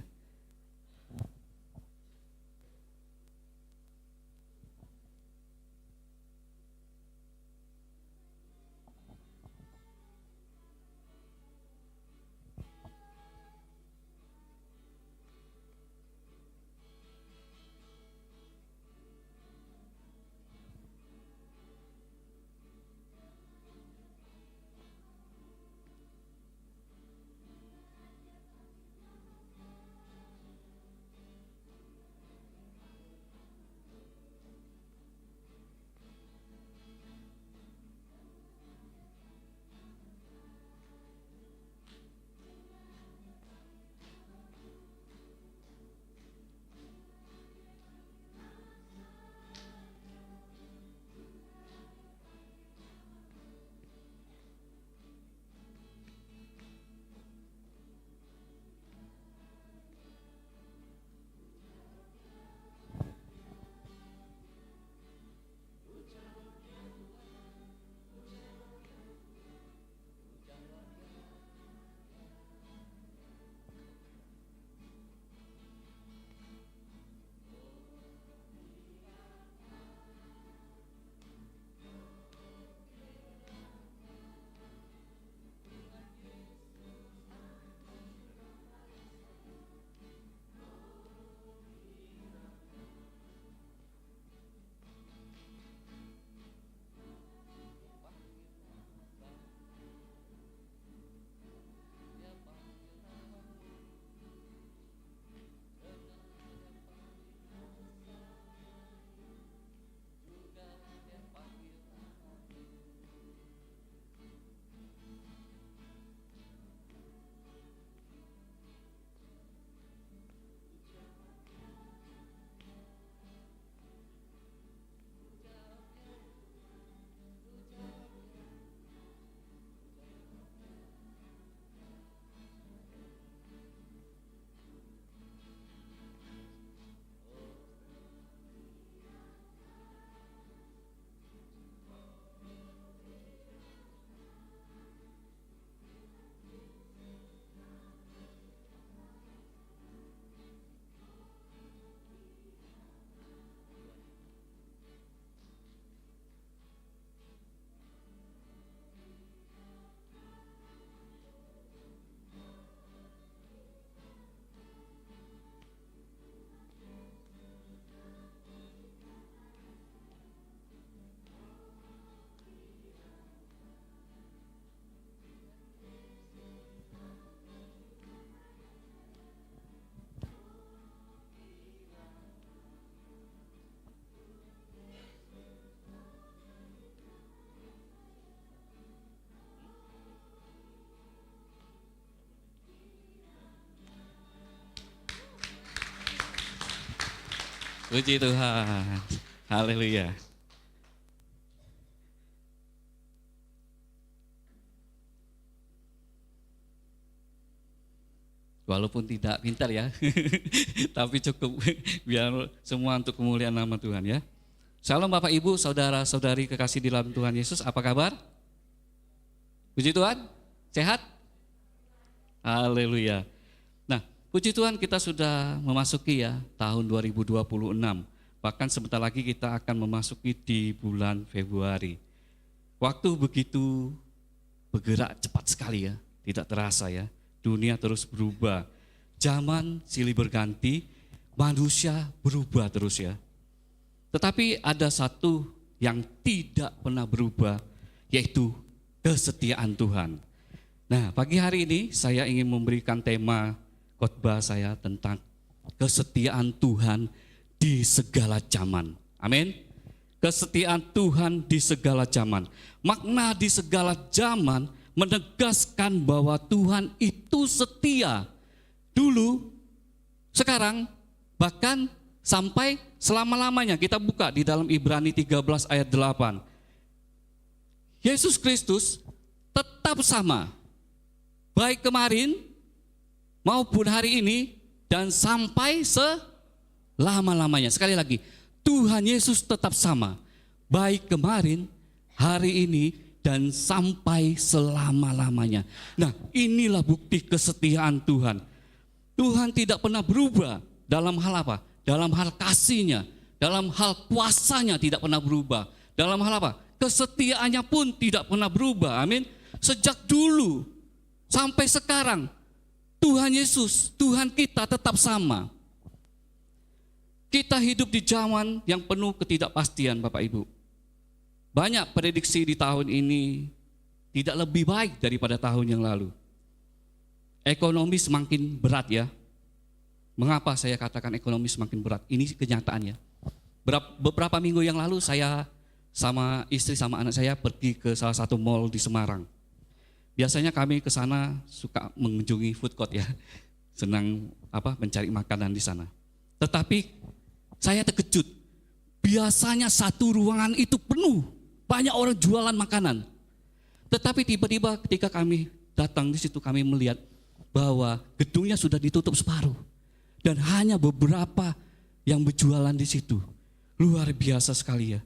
S3: Puji Tuhan. Haleluya. Walaupun tidak pintar ya, tapi cukup biar semua untuk kemuliaan nama Tuhan ya. Shalom Bapak Ibu, saudara-saudari kekasih di dalam Tuhan Yesus, apa kabar? Puji Tuhan, sehat? Haleluya. Nah, puji Tuhan kita sudah memasuki ya tahun 2026. Bahkan sebentar lagi kita akan memasuki di bulan Februari. Waktu begitu bergerak cepat sekali ya, tidak terasa ya. Dunia terus berubah, zaman silih berganti, manusia berubah terus ya. Tetapi ada satu yang tidak pernah berubah, yaitu kesetiaan Tuhan. Nah, pagi hari ini saya ingin memberikan tema khotbah saya tentang kesetiaan Tuhan di segala zaman. Amin. Kesetiaan Tuhan di segala zaman. Makna di segala zaman menegaskan bahwa Tuhan itu setia dulu, sekarang, bahkan sampai selama-lamanya. Kita buka di dalam Ibrani 13 ayat 8. Yesus Kristus tetap sama, baik kemarin maupun hari ini dan sampai selama-lamanya. Sekali lagi, Tuhan Yesus tetap sama, baik kemarin, hari ini, dan sampai selama-lamanya. Nah, inilah bukti kesetiaan Tuhan. Tuhan tidak pernah berubah dalam hal apa? Dalam hal kasih-Nya, dalam hal kuasa-Nya tidak pernah berubah. Dalam hal apa? Kesetiaannya pun tidak pernah berubah. Amin. Sejak dulu sampai sekarang, Tuhan Yesus, Tuhan kita tetap sama. Kita hidup di zaman yang penuh ketidakpastian, Bapak Ibu. Banyak prediksi di tahun ini tidak lebih baik daripada tahun yang lalu. Ekonomi semakin berat ya. Mengapa saya katakan ekonomi semakin berat? Ini kenyataannya. Beberapa minggu yang lalu saya sama istri sama anak saya pergi ke salah satu mall di Semarang. Biasanya kami ke sana suka mengunjungi food court ya. Senang mencari makanan di sana. Tetapi saya terkejut. Biasanya satu ruangan itu penuh. Banyak orang jualan makanan. Tetapi tiba-tiba ketika kami datang di situ kami melihat bahwa gedungnya sudah ditutup separuh. Dan hanya beberapa yang berjualan di situ. Luar biasa sekali ya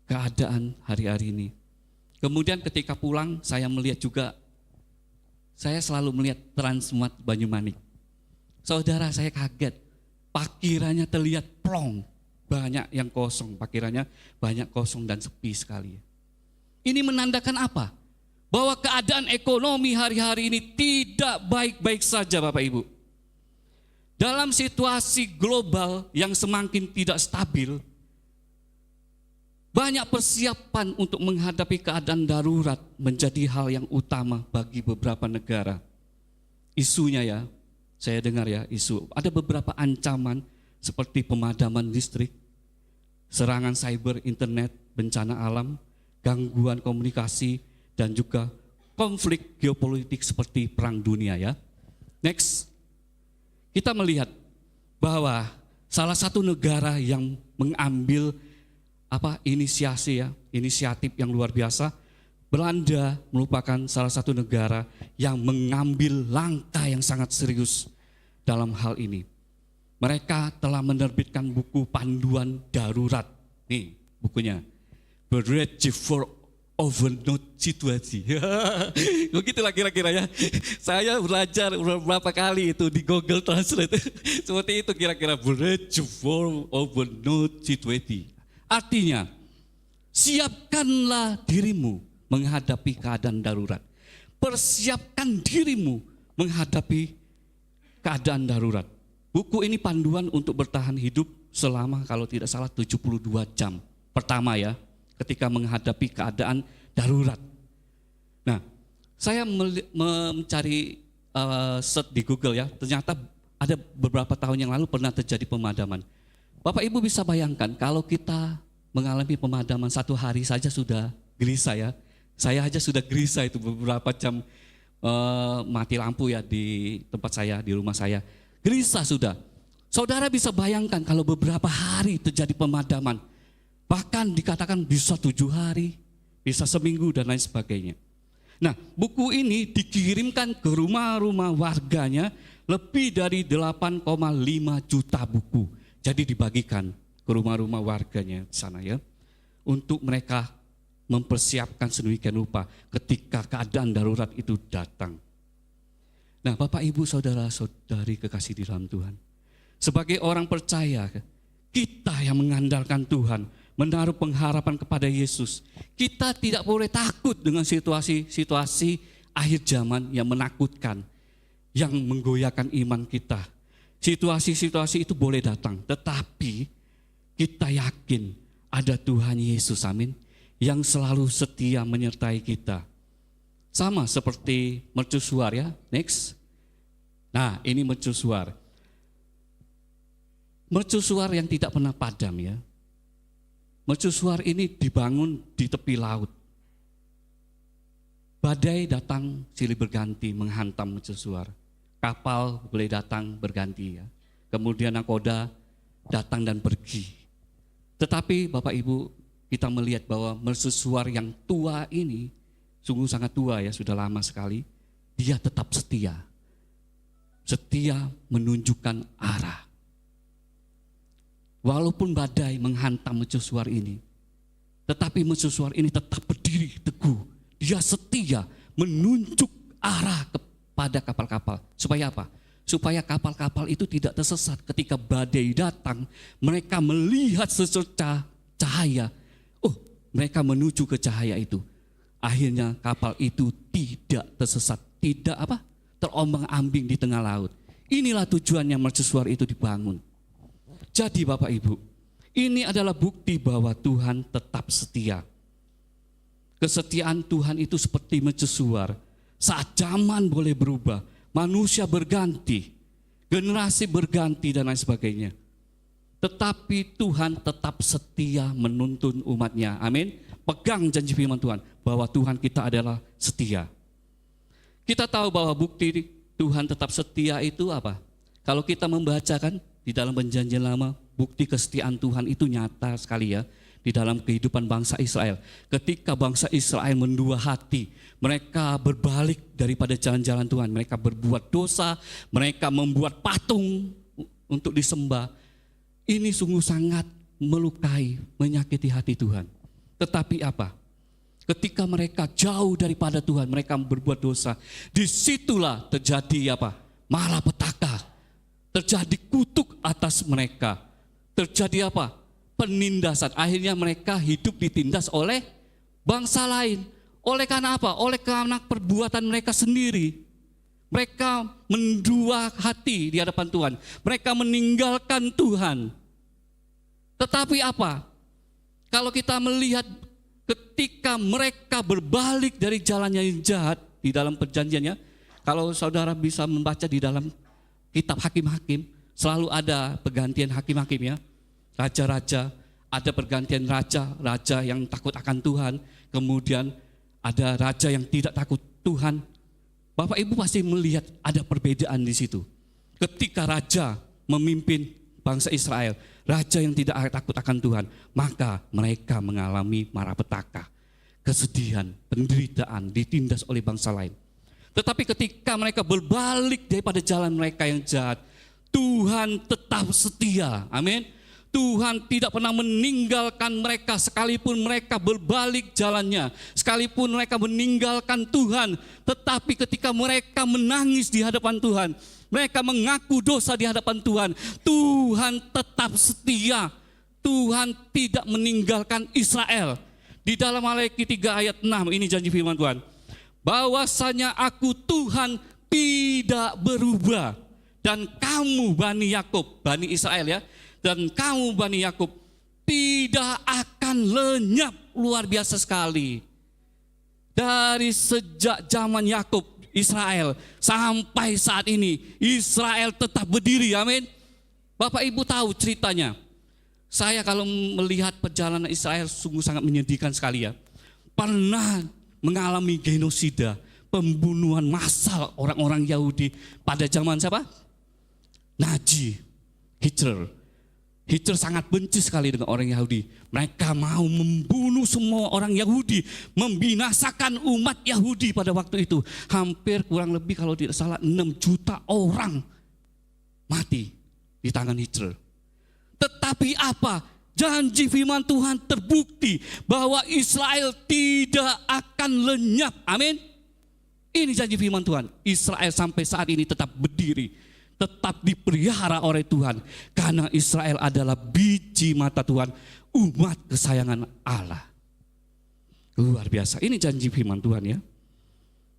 S3: keadaan hari-hari ini. Kemudian ketika pulang saya melihat juga, saya selalu melihat Transmart Banyumanik. Saudara, saya kaget, parkirannya terlihat plong. Banyak yang kosong, parkirannya banyak kosong dan sepi sekali. Ini menandakan apa? Bahwa keadaan ekonomi hari-hari ini tidak baik-baik saja Bapak Ibu. Dalam situasi global yang semakin tidak stabil, banyak persiapan untuk menghadapi keadaan darurat menjadi hal yang utama bagi beberapa negara. Isunya ya, saya dengar ya isu, ada beberapa ancaman seperti pemadaman listrik, serangan cyber, internet, bencana alam, gangguan komunikasi, dan juga konflik geopolitik seperti perang dunia ya. Next, kita melihat bahwa salah satu negara yang mengambil inisiatif yang luar biasa, Belanda merupakan salah satu negara yang mengambil langkah yang sangat serius dalam hal ini. Mereka telah menerbitkan buku panduan darurat. Nih bukunya. Ready for overload situation. Begitulah kira-kira ya. Saya belajar beberapa kali itu di Google Translate. Seperti itu kira-kira. Ready for overload situation. Artinya, siapkanlah dirimu menghadapi keadaan darurat. Persiapkan dirimu menghadapi keadaan darurat. Buku ini panduan untuk bertahan hidup selama kalau tidak salah 72 jam. Pertama ya, ketika menghadapi keadaan darurat. Nah, saya mencari search di Google ya, ternyata ada beberapa tahun yang lalu pernah terjadi pemadaman. Bapak Ibu bisa bayangkan kalau kita mengalami pemadaman satu hari saja sudah gelisah ya. Saya aja sudah gelisah itu beberapa jam mati lampu ya di tempat saya, di rumah saya. Gelisah sudah. Saudara bisa bayangkan kalau beberapa hari terjadi pemadaman, bahkan dikatakan bisa 7 hari, bisa seminggu dan lain sebagainya. Nah, buku ini dikirimkan ke rumah-rumah warganya, lebih dari 8,5 juta buku. Jadi dibagikan ke rumah-rumah warganya di sana ya, untuk mereka mempersiapkan sedemikian rupa ketika keadaan darurat itu datang. Nah, Bapak, Ibu, saudara-saudari kekasih di dalam Tuhan, sebagai orang percaya, kita yang mengandalkan Tuhan, menaruh pengharapan kepada Yesus, kita tidak boleh takut dengan situasi-situasi akhir zaman yang menakutkan, yang menggoyahkan iman kita. Situasi-situasi itu boleh datang, tetapi kita yakin ada Tuhan Yesus, amin, yang selalu setia menyertai kita. Sama seperti mercusuar ya, next. Nah, ini mercusuar. Mercusuar yang tidak pernah padam ya. Mercusuar ini dibangun di tepi laut. Badai datang silih berganti menghantam mercusuar. Kapal boleh datang berganti ya. Kemudian nakoda datang dan pergi. Tetapi Bapak Ibu, kita melihat bahwa mercusuar yang tua ini, sungguh sangat tua ya, sudah lama sekali, dia tetap setia. Setia menunjukkan arah. Walaupun badai menghantam mercusuar ini, tetapi mercusuar ini tetap berdiri teguh. Dia setia menunjuk arah kepada kapal-kapal. Supaya apa? Supaya kapal-kapal itu tidak tersesat ketika badai datang. Mereka melihat secercah cahaya. Oh, mereka menuju ke cahaya itu. Akhirnya kapal itu tidak tersesat, tidak terombang-ambing di tengah laut. Inilah tujuannya mercusuar itu dibangun. Jadi Bapak Ibu, ini adalah bukti bahwa Tuhan tetap setia. Kesetiaan Tuhan itu seperti mercusuar. Saat zaman boleh berubah, manusia berganti, generasi berganti dan lain sebagainya. Tetapi Tuhan tetap setia menuntun umatnya. Amin. Pegang janji firman Tuhan bahwa Tuhan kita adalah setia. Kita tahu bahwa bukti Tuhan tetap setia itu apa? Kalau kita membacakan di dalam Perjanjian Lama, bukti kesetiaan Tuhan itu nyata sekali ya di dalam kehidupan bangsa Israel. Ketika bangsa Israel mendua hati, mereka berbalik daripada jalan-jalan Tuhan, mereka berbuat dosa, mereka membuat patung untuk disembah. Ini sungguh sangat melukai, menyakiti hati Tuhan. Tetapi apa? Ketika mereka jauh daripada Tuhan, mereka berbuat dosa, disitulah terjadi malapetaka. Terjadi kutuk atas mereka. Terjadi penindasan. Akhirnya mereka hidup ditindas oleh bangsa lain. Oleh karena apa? Oleh karena perbuatan mereka sendiri. Mereka mendua hati di hadapan Tuhan. Mereka meninggalkan Tuhan. Tetapi apa? Kalau kita melihat ketika mereka berbalik dari jalannya yang jahat di dalam perjanjiannya, kalau saudara bisa membaca di dalam kitab Hakim-Hakim, selalu ada pergantian hakim-hakim ya. Raja-raja, ada pergantian raja yang takut akan Tuhan, kemudian ada raja yang tidak takut Tuhan. Bapak Ibu pasti melihat ada perbedaan di situ. Ketika raja memimpin bangsa Israel, raja yang tidak takut akan Tuhan, maka mereka mengalami malapetaka, kesedihan, penderitaan, ditindas oleh bangsa lain. Tetapi ketika mereka berbalik daripada jalan mereka yang jahat, Tuhan tetap setia. Amin. Tuhan tidak pernah meninggalkan mereka sekalipun mereka berbalik jalannya, sekalipun mereka meninggalkan Tuhan. Tetapi ketika mereka menangis di hadapan Tuhan, mereka mengaku dosa di hadapan Tuhan, Tuhan tetap setia. Tuhan tidak meninggalkan Israel. Di dalam Maleakhi 3 ayat 6 ini janji firman Tuhan, bahwasanya aku Tuhan tidak berubah, dan kamu Bani Yakub, Bani Israel ya, dan kamu Bani Yakub tidak akan lenyap. Luar biasa sekali. Dari sejak zaman Yakub, Israel, sampai saat ini Israel tetap berdiri. Amin. Bapak Ibu tahu ceritanya. Saya kalau melihat perjalanan Israel sungguh sangat menyedihkan sekali ya. Pernah mengalami genosida, pembunuhan massal orang-orang Yahudi pada zaman siapa? Naji. Hitler. Hitler sangat benci sekali dengan orang Yahudi. Mereka mau membunuh semua orang Yahudi, membinasakan umat Yahudi pada waktu itu. Hampir kurang lebih kalau tidak salah 6 juta orang mati di tangan Hitler. Tetapi apa? Janji firman Tuhan terbukti bahwa Israel tidak akan lenyap. Amin. Ini janji firman Tuhan. Israel sampai saat ini tetap berdiri, tetap dipelihara oleh Tuhan. Karena Israel adalah biji mata Tuhan, umat kesayangan Allah. Luar biasa. Ini janji firman Tuhan ya.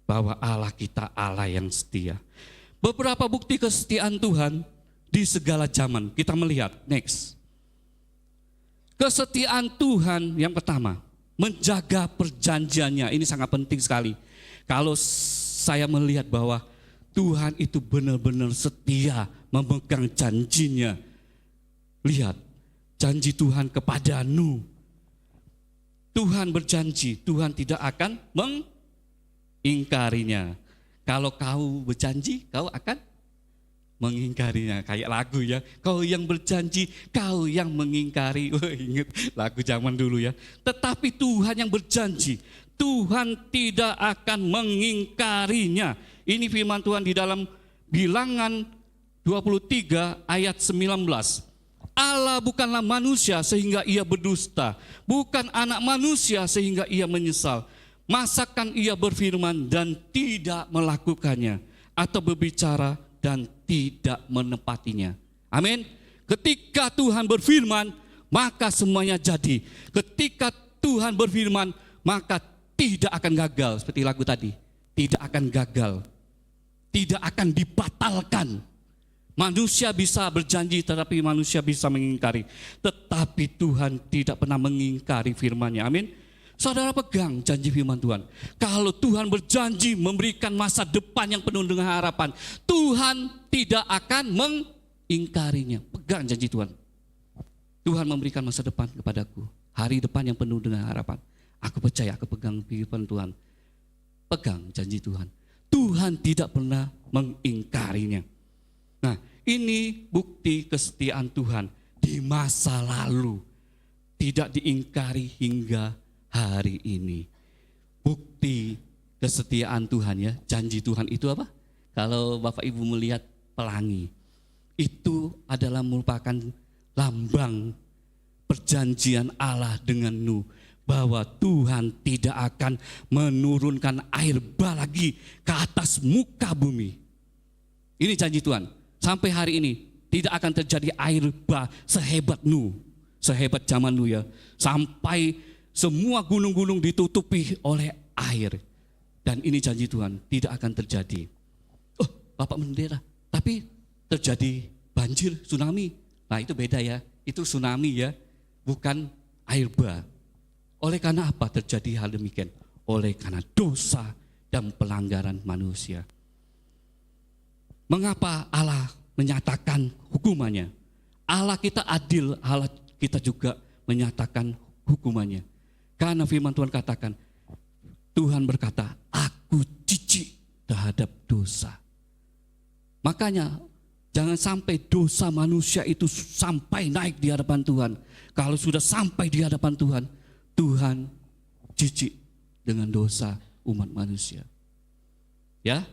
S3: Bahwa Allah kita Allah yang setia. Beberapa bukti kesetiaan Tuhan di segala zaman. Kita melihat, next. Kesetiaan Tuhan yang pertama, menjaga perjanjiannya. Ini sangat penting sekali. Kalau saya melihat bahwa Tuhan itu benar-benar setia memegang janjinya. Lihat, janji Tuhan kepada Nuh. Tuhan berjanji, Tuhan tidak akan mengingkarinya. Kalau kau berjanji, kau akan mengingkarinya. Kayak lagu ya, kau yang berjanji, kau yang mengingkari. Ingat lagu zaman dulu ya. Tetapi Tuhan yang berjanji, Tuhan tidak akan mengingkarinya. Ini firman Tuhan di dalam Bilangan 23 ayat 19. Allah bukanlah manusia sehingga ia berdusta, bukan anak manusia sehingga ia menyesal. Masakan ia berfirman dan tidak melakukannya, atau berbicara dan tidak menepatinya. Amin. Ketika Tuhan berfirman, maka semuanya jadi. Ketika Tuhan berfirman, maka tidak akan gagal. Seperti lagu tadi, tidak akan gagal, tidak akan dibatalkan. Manusia bisa berjanji tetapi manusia bisa mengingkari. Tetapi Tuhan tidak pernah mengingkari firman-Nya. Amin. Saudara pegang janji firman Tuhan. Kalau Tuhan berjanji memberikan masa depan yang penuh dengan harapan, Tuhan tidak akan mengingkarinya. Pegang janji Tuhan. Tuhan memberikan masa depan kepadaku, hari depan yang penuh dengan harapan. Aku percaya, aku pegang firman Tuhan. Pegang janji Tuhan. Tuhan tidak pernah mengingkarinya. Nah, ini bukti kesetiaan Tuhan di masa lalu. Tidak diingkari hingga hari ini. Bukti kesetiaan Tuhan ya. Janji Tuhan itu apa? Kalau Bapak Ibu melihat pelangi, itu adalah merupakan lambang perjanjian Allah dengan Nuh. Bahwa Tuhan tidak akan menurunkan air bah lagi ke atas muka bumi. Ini janji Tuhan. Sampai hari ini tidak akan terjadi air bah sehebat Nuh, sehebat zaman Nuh ya. Sampai semua gunung-gunung ditutupi oleh air. Dan ini janji Tuhan, tidak akan terjadi. Oh, Bapak Pendeta, tapi terjadi banjir, tsunami. Nah itu beda ya, itu tsunami ya, bukan air bah. Oleh karena apa terjadi hal demikian? Oleh karena dosa dan pelanggaran manusia. Mengapa Allah menyatakan hukumannya? Allah kita adil, Allah kita juga menyatakan hukumannya. Karena firman Tuhan katakan, Tuhan berkata, aku jijik terhadap dosa. Makanya jangan sampai dosa manusia itu sampai naik di hadapan Tuhan. Kalau sudah sampai di hadapan Tuhan, Tuhan jijik dengan dosa umat manusia. Ya,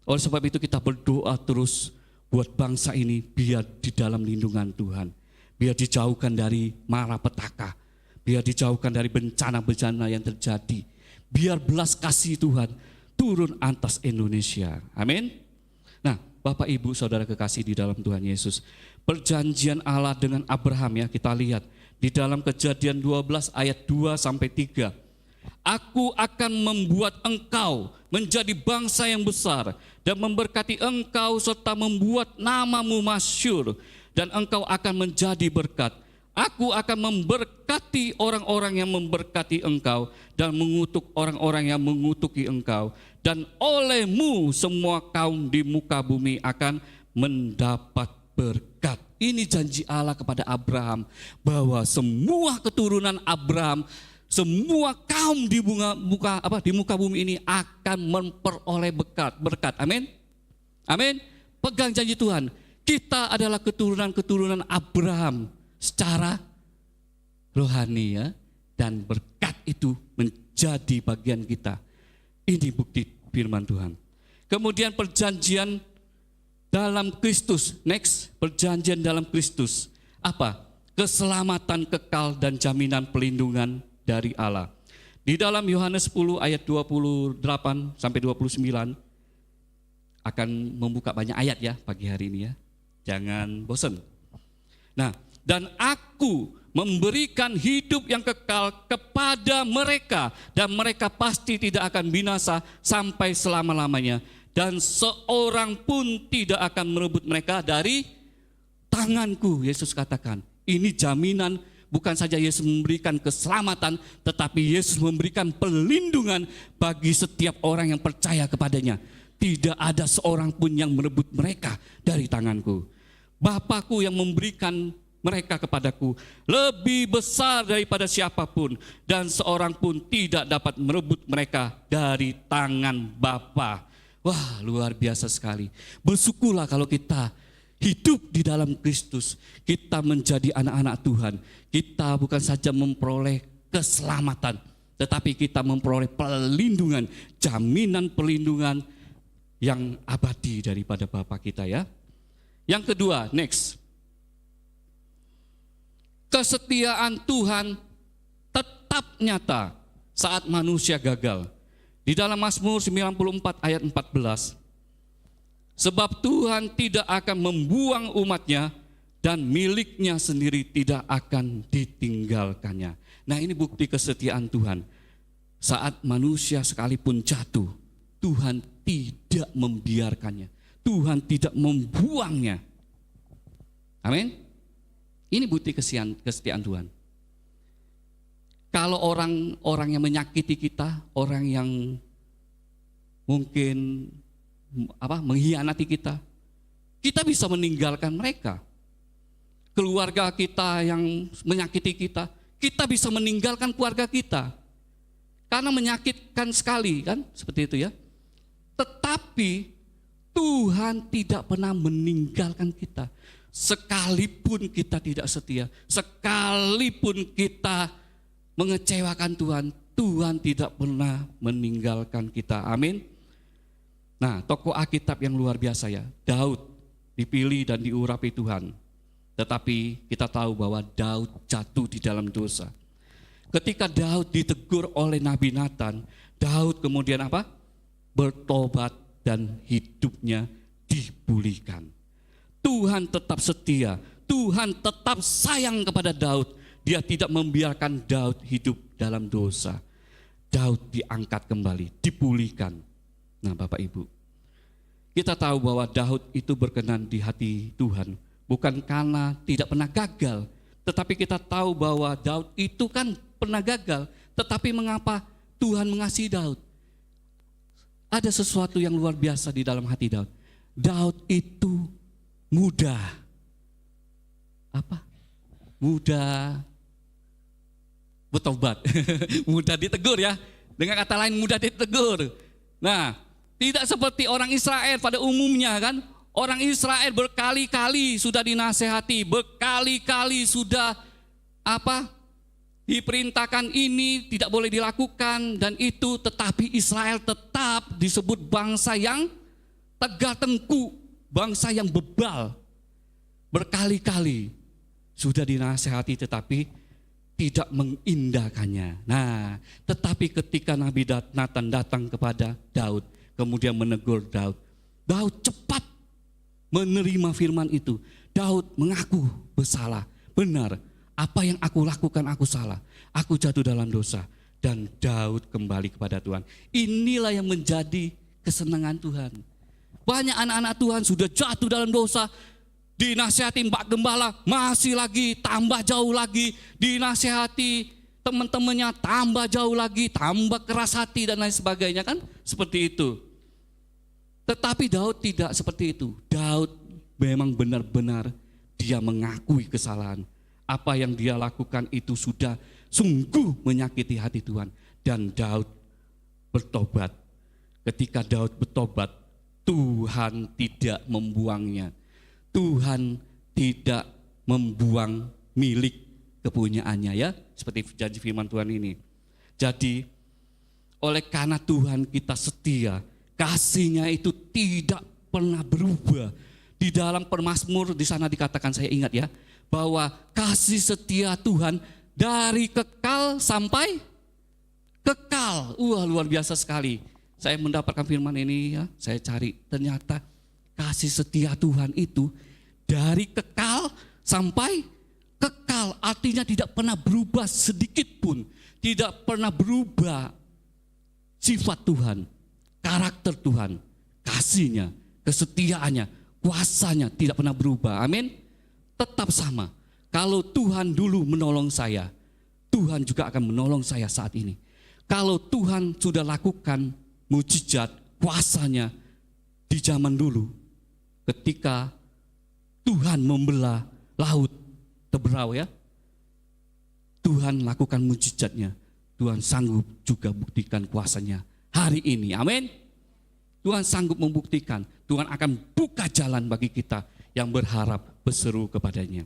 S3: oleh sebab itu kita berdoa terus buat bangsa ini biar di dalam lindungan Tuhan. Biar dijauhkan dari malapetaka. Biar dijauhkan dari bencana-bencana yang terjadi. Biar belas kasih Tuhan turun atas Indonesia. Amin. Nah, Bapak Ibu Saudara kekasih di dalam Tuhan Yesus. Perjanjian Allah dengan Abraham ya, kita lihat di dalam Kejadian 12 ayat 2 sampai 3. Aku akan membuat engkau menjadi bangsa yang besar dan memberkati engkau serta membuat namamu masyhur dan engkau akan menjadi berkat. Aku akan memberkati orang-orang yang memberkati engkau dan mengutuk orang-orang yang mengutuki engkau. Dan olehmu semua kaum di muka bumi akan mendapat berkat. Ini janji Allah kepada Abraham bahwa semua keturunan Abraham, semua kaum di muka bumi ini akan memperoleh berkat. Amin. Amin. Pegang janji Tuhan. Kita adalah keturunan-keturunan Abraham secara rohani ya. Dan berkat itu menjadi bagian kita. Ini bukti firman Tuhan. Kemudian perjanjian dalam Kristus. Next, perjanjian dalam Kristus. Apa? Keselamatan kekal dan jaminan pelindungan dari Allah. Di dalam Yohanes 10 ayat 28 sampai 29 akan membuka banyak ayat ya pagi hari ini ya. Jangan bosan. Nah, dan aku memberikan hidup yang kekal kepada mereka dan mereka pasti tidak akan binasa sampai selama-lamanya dan seorang pun tidak akan merebut mereka dari tanganku. Yesus katakan, ini jaminan. Bukan saja Yesus memberikan keselamatan, tetapi Yesus memberikan perlindungan bagi setiap orang yang percaya kepadanya. Tidak ada seorang pun yang merebut mereka dari tanganku. Bapakku yang memberikan mereka kepadaku lebih besar daripada siapapun, dan seorang pun tidak dapat merebut mereka dari tangan Bapa. Wah, luar biasa sekali. Bersyukurlah kalau kita hidup di dalam Kristus, kita menjadi anak-anak Tuhan. Kita bukan saja memperoleh keselamatan, tetapi kita memperoleh perlindungan, jaminan perlindungan yang abadi daripada Bapa kita ya. Yang kedua, next. Kesetiaan Tuhan tetap nyata saat manusia gagal. Di dalam Mazmur 94 ayat 14. Sebab Tuhan tidak akan membuang umatnya dan miliknya sendiri tidak akan ditinggalkannya. Nah, ini bukti kesetiaan Tuhan. Saat manusia sekalipun jatuh, Tuhan tidak membiarkannya. Tuhan tidak membuangnya. Amin. Ini bukti kesetiaan Tuhan. Kalau orang yang menyakiti kita, orang yang mungkin mengkhianati kita bisa meninggalkan mereka. Keluarga kita yang menyakiti kita bisa meninggalkan keluarga kita. Karena menyakitkan sekali kan, seperti itu ya. Tetapi Tuhan tidak pernah meninggalkan kita. Sekalipun kita tidak setia, sekalipun kita mengecewakan Tuhan, Tuhan tidak pernah meninggalkan kita. Amin. Nah, tokoh Alkitab yang luar biasa ya, Daud dipilih dan diurapi Tuhan. Tetapi kita tahu bahwa Daud jatuh di dalam dosa. Ketika Daud ditegur oleh Nabi Nathan, Daud kemudian apa? Bertobat dan hidupnya dipulihkan. Tuhan tetap setia, Tuhan tetap sayang kepada Daud. Dia tidak membiarkan Daud hidup dalam dosa. Daud diangkat kembali, dipulihkan. Nah, Bapak Ibu, kita tahu bahwa Daud itu berkenan di hati Tuhan, bukan karena tidak pernah gagal, tetapi kita tahu bahwa Daud itu kan pernah gagal, tetapi mengapa Tuhan mengasihi Daud? Ada sesuatu yang luar biasa di dalam hati Daud. Daud itu mudah. Mudah bertobat. Mudah ditegur ya. Dengan kata lain mudah ditegur. Nah, tidak seperti orang Israel pada umumnya kan. Orang Israel berkali-kali sudah dinasehati, berkali-kali sudah diperintahkan ini tidak boleh dilakukan dan itu, tetapi Israel tetap disebut bangsa yang tegar tengkuk, bangsa yang bebal. Berkali-kali sudah dinasehati tetapi tidak mengindahkannya. Nah, tetapi ketika Nabi Nathan datang kepada Daud, kemudian menegur Daud, Daud cepat menerima firman itu. Daud mengaku bersalah. Benar, apa yang aku lakukan aku salah. Aku jatuh dalam dosa. Dan Daud kembali kepada Tuhan. Inilah yang menjadi kesenangan Tuhan. Banyak anak-anak Tuhan sudah jatuh dalam dosa. Dinasihati Pak Gembala, masih lagi, tambah jauh lagi. Dinasihati teman-temannya, tambah jauh lagi, tambah keras hati dan lain sebagainya kan. Seperti itu. Tetapi Daud tidak seperti itu. Daud memang benar-benar dia mengakui kesalahan. Apa yang dia lakukan itu sudah sungguh menyakiti hati Tuhan. Dan Daud bertobat. Ketika Daud bertobat, Tuhan tidak membuangnya. Tuhan tidak membuang milik kepunyaannya ya, seperti janji firman Tuhan ini. Jadi oleh karena Tuhan kita setia, kasih-Nya itu tidak pernah berubah. Di dalam Permazmur di sana dikatakan, saya ingat ya, bahwa kasih setia Tuhan dari kekal sampai kekal. Wah, luar biasa sekali. Saya mendapatkan firman ini ya, saya cari, ternyata kasih setia Tuhan itu dari kekal sampai kekal. Artinya tidak pernah berubah sedikit pun, tidak pernah berubah sifat Tuhan, karakter Tuhan, kasih-Nya, kesetiaannya, kuasanya tidak pernah berubah. Amin. Tetap sama. Kalau Tuhan dulu menolong saya, Tuhan juga akan menolong saya saat ini. Kalau Tuhan sudah lakukan mujizat, kuasanya di zaman dulu, ketika Tuhan membelah laut Teberau ya, Tuhan lakukan mujizatnya, Tuhan sanggup juga buktikan kuasanya hari ini. Amin. Tuhan sanggup membuktikan, Tuhan akan buka jalan bagi kita yang berharap berseru kepadanya.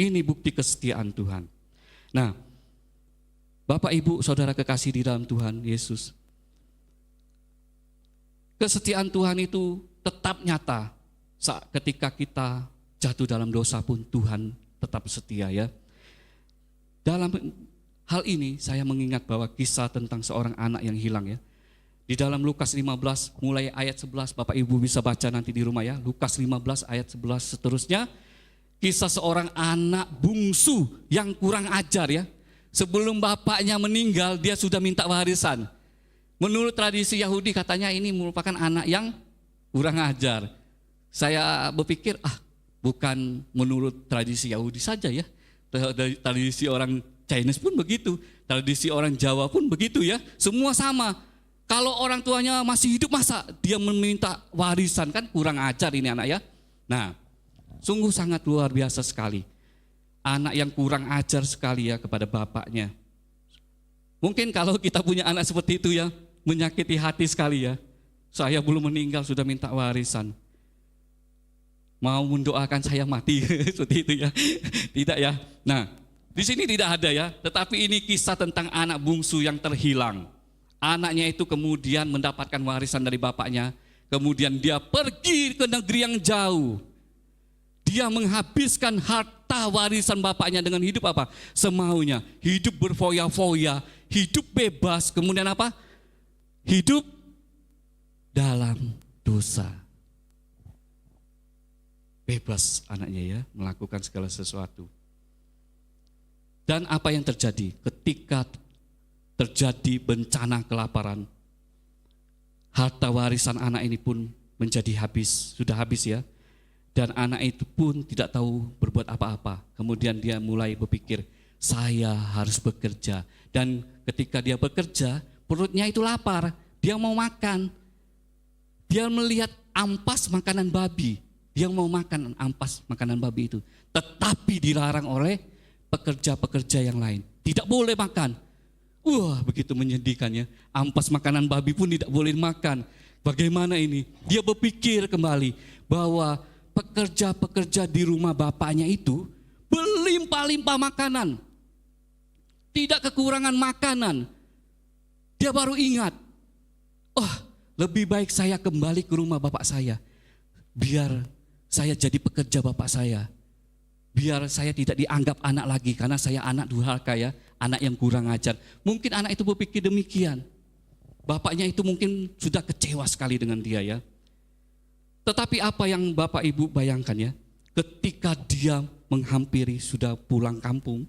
S3: Ini bukti kesetiaan Tuhan. Nah, Bapak Ibu Saudara kekasih di dalam Tuhan Yesus, kesetiaan Tuhan itu tetap nyata saat ketika kita jatuh dalam dosa pun Tuhan tetap setia ya. Dalam hal ini saya mengingat bahwa kisah tentang seorang anak yang hilang ya. Di dalam Lukas 15 mulai ayat 11, Bapak Ibu bisa baca nanti di rumah ya. Lukas 15 ayat 11 seterusnya. Kisah seorang anak bungsu yang kurang ajar ya. Sebelum bapaknya meninggal dia sudah minta warisan. Menurut tradisi Yahudi katanya ini merupakan anak yang kurang ajar. Saya berpikir bukan menurut tradisi Yahudi saja ya. Tradisi orang Chinese pun begitu. Tradisi orang Jawa pun begitu ya. Semua sama. Kalau orang tuanya masih hidup masa dia meminta warisan, kan kurang ajar ini anak ya. Nah, sungguh sangat luar biasa sekali. Anak yang kurang ajar sekali ya kepada bapaknya. Mungkin kalau kita punya anak seperti itu ya, menyakiti hati sekali ya. Saya belum meninggal sudah minta warisan. Mau mendoakan saya mati seperti itu ya. Tidak ya. Nah, di sini tidak ada ya, tetapi ini kisah tentang anak bungsu yang terhilang. Anaknya itu kemudian mendapatkan warisan dari bapaknya, kemudian dia pergi ke negeri yang jauh. Dia menghabiskan harta warisan bapaknya dengan hidup apa? Semaunya, hidup berfoya-foya, hidup bebas, kemudian apa? Hidup dalam dosa. Bebas anaknya ya, melakukan segala sesuatu. Dan apa yang terjadi ketika terjadi bencana kelaparan, harta warisan anak ini pun menjadi habis, sudah habis ya. Dan anak itu pun tidak tahu berbuat apa-apa. Kemudian dia mulai berpikir, saya harus bekerja. Dan ketika dia bekerja, perutnya itu lapar, dia mau makan. Dia melihat ampas makanan babi, dia mau makan ampas makanan babi itu. Tetapi dilarang oleh pekerja-pekerja yang lain, tidak boleh makan. Wah, begitu menyedihkannya. Ampas makanan babi pun tidak boleh makan. Bagaimana ini? Dia berpikir kembali bahwa pekerja-pekerja di rumah bapaknya itu berlimpah-limpah makanan. Tidak kekurangan makanan. Dia baru ingat, lebih baik saya kembali ke rumah bapak saya. Biar saya jadi pekerja bapak saya. Biar saya tidak dianggap anak lagi, karena saya anak durhaka ya, anak yang kurang ajar. Mungkin anak itu berpikir demikian. Bapaknya itu mungkin sudah kecewa sekali dengan dia ya. Tetapi apa yang Bapak Ibu bayangkan ya, ketika dia menghampiri sudah pulang kampung,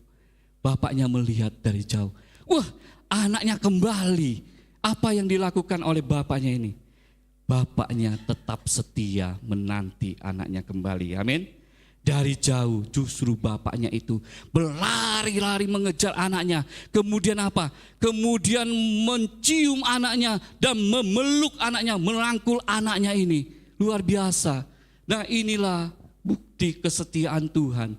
S3: bapaknya melihat dari jauh. Wah, anaknya kembali. Apa yang dilakukan oleh bapaknya ini? Bapaknya tetap setia menanti anaknya kembali. Amin. Dari jauh justru bapaknya itu berlari-lari mengejar anaknya. Kemudian apa? Kemudian mencium anaknya dan memeluk anaknya, merangkul anaknya ini. Luar biasa. Nah, inilah bukti kesetiaan Tuhan.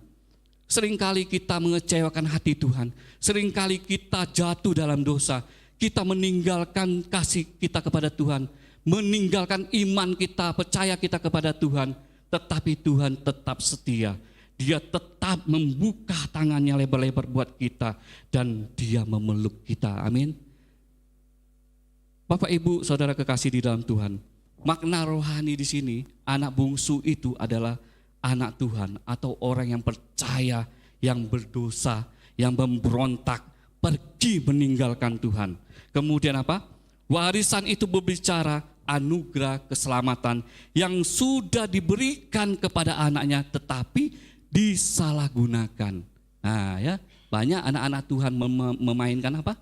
S3: Seringkali kita mengecewakan hati Tuhan. Seringkali kita jatuh dalam dosa. Kita meninggalkan kasih kita kepada Tuhan. Meninggalkan iman kita, percaya kita kepada Tuhan. tetapi Tuhan tetap setia. Dia tetap membuka tangannya lebar-lebar buat kita dan dia memeluk kita. Amin. Bapak, Ibu, saudara kekasih di dalam Tuhan, makna rohani di sini, anak bungsu itu adalah anak Tuhan atau orang yang percaya, yang berdosa, yang memberontak, pergi meninggalkan Tuhan. Kemudian apa? Warisan itu berbicara anugerah keselamatan yang sudah diberikan kepada anaknya tetapi disalahgunakan. Nah ya, banyak anak-anak Tuhan memainkan apa?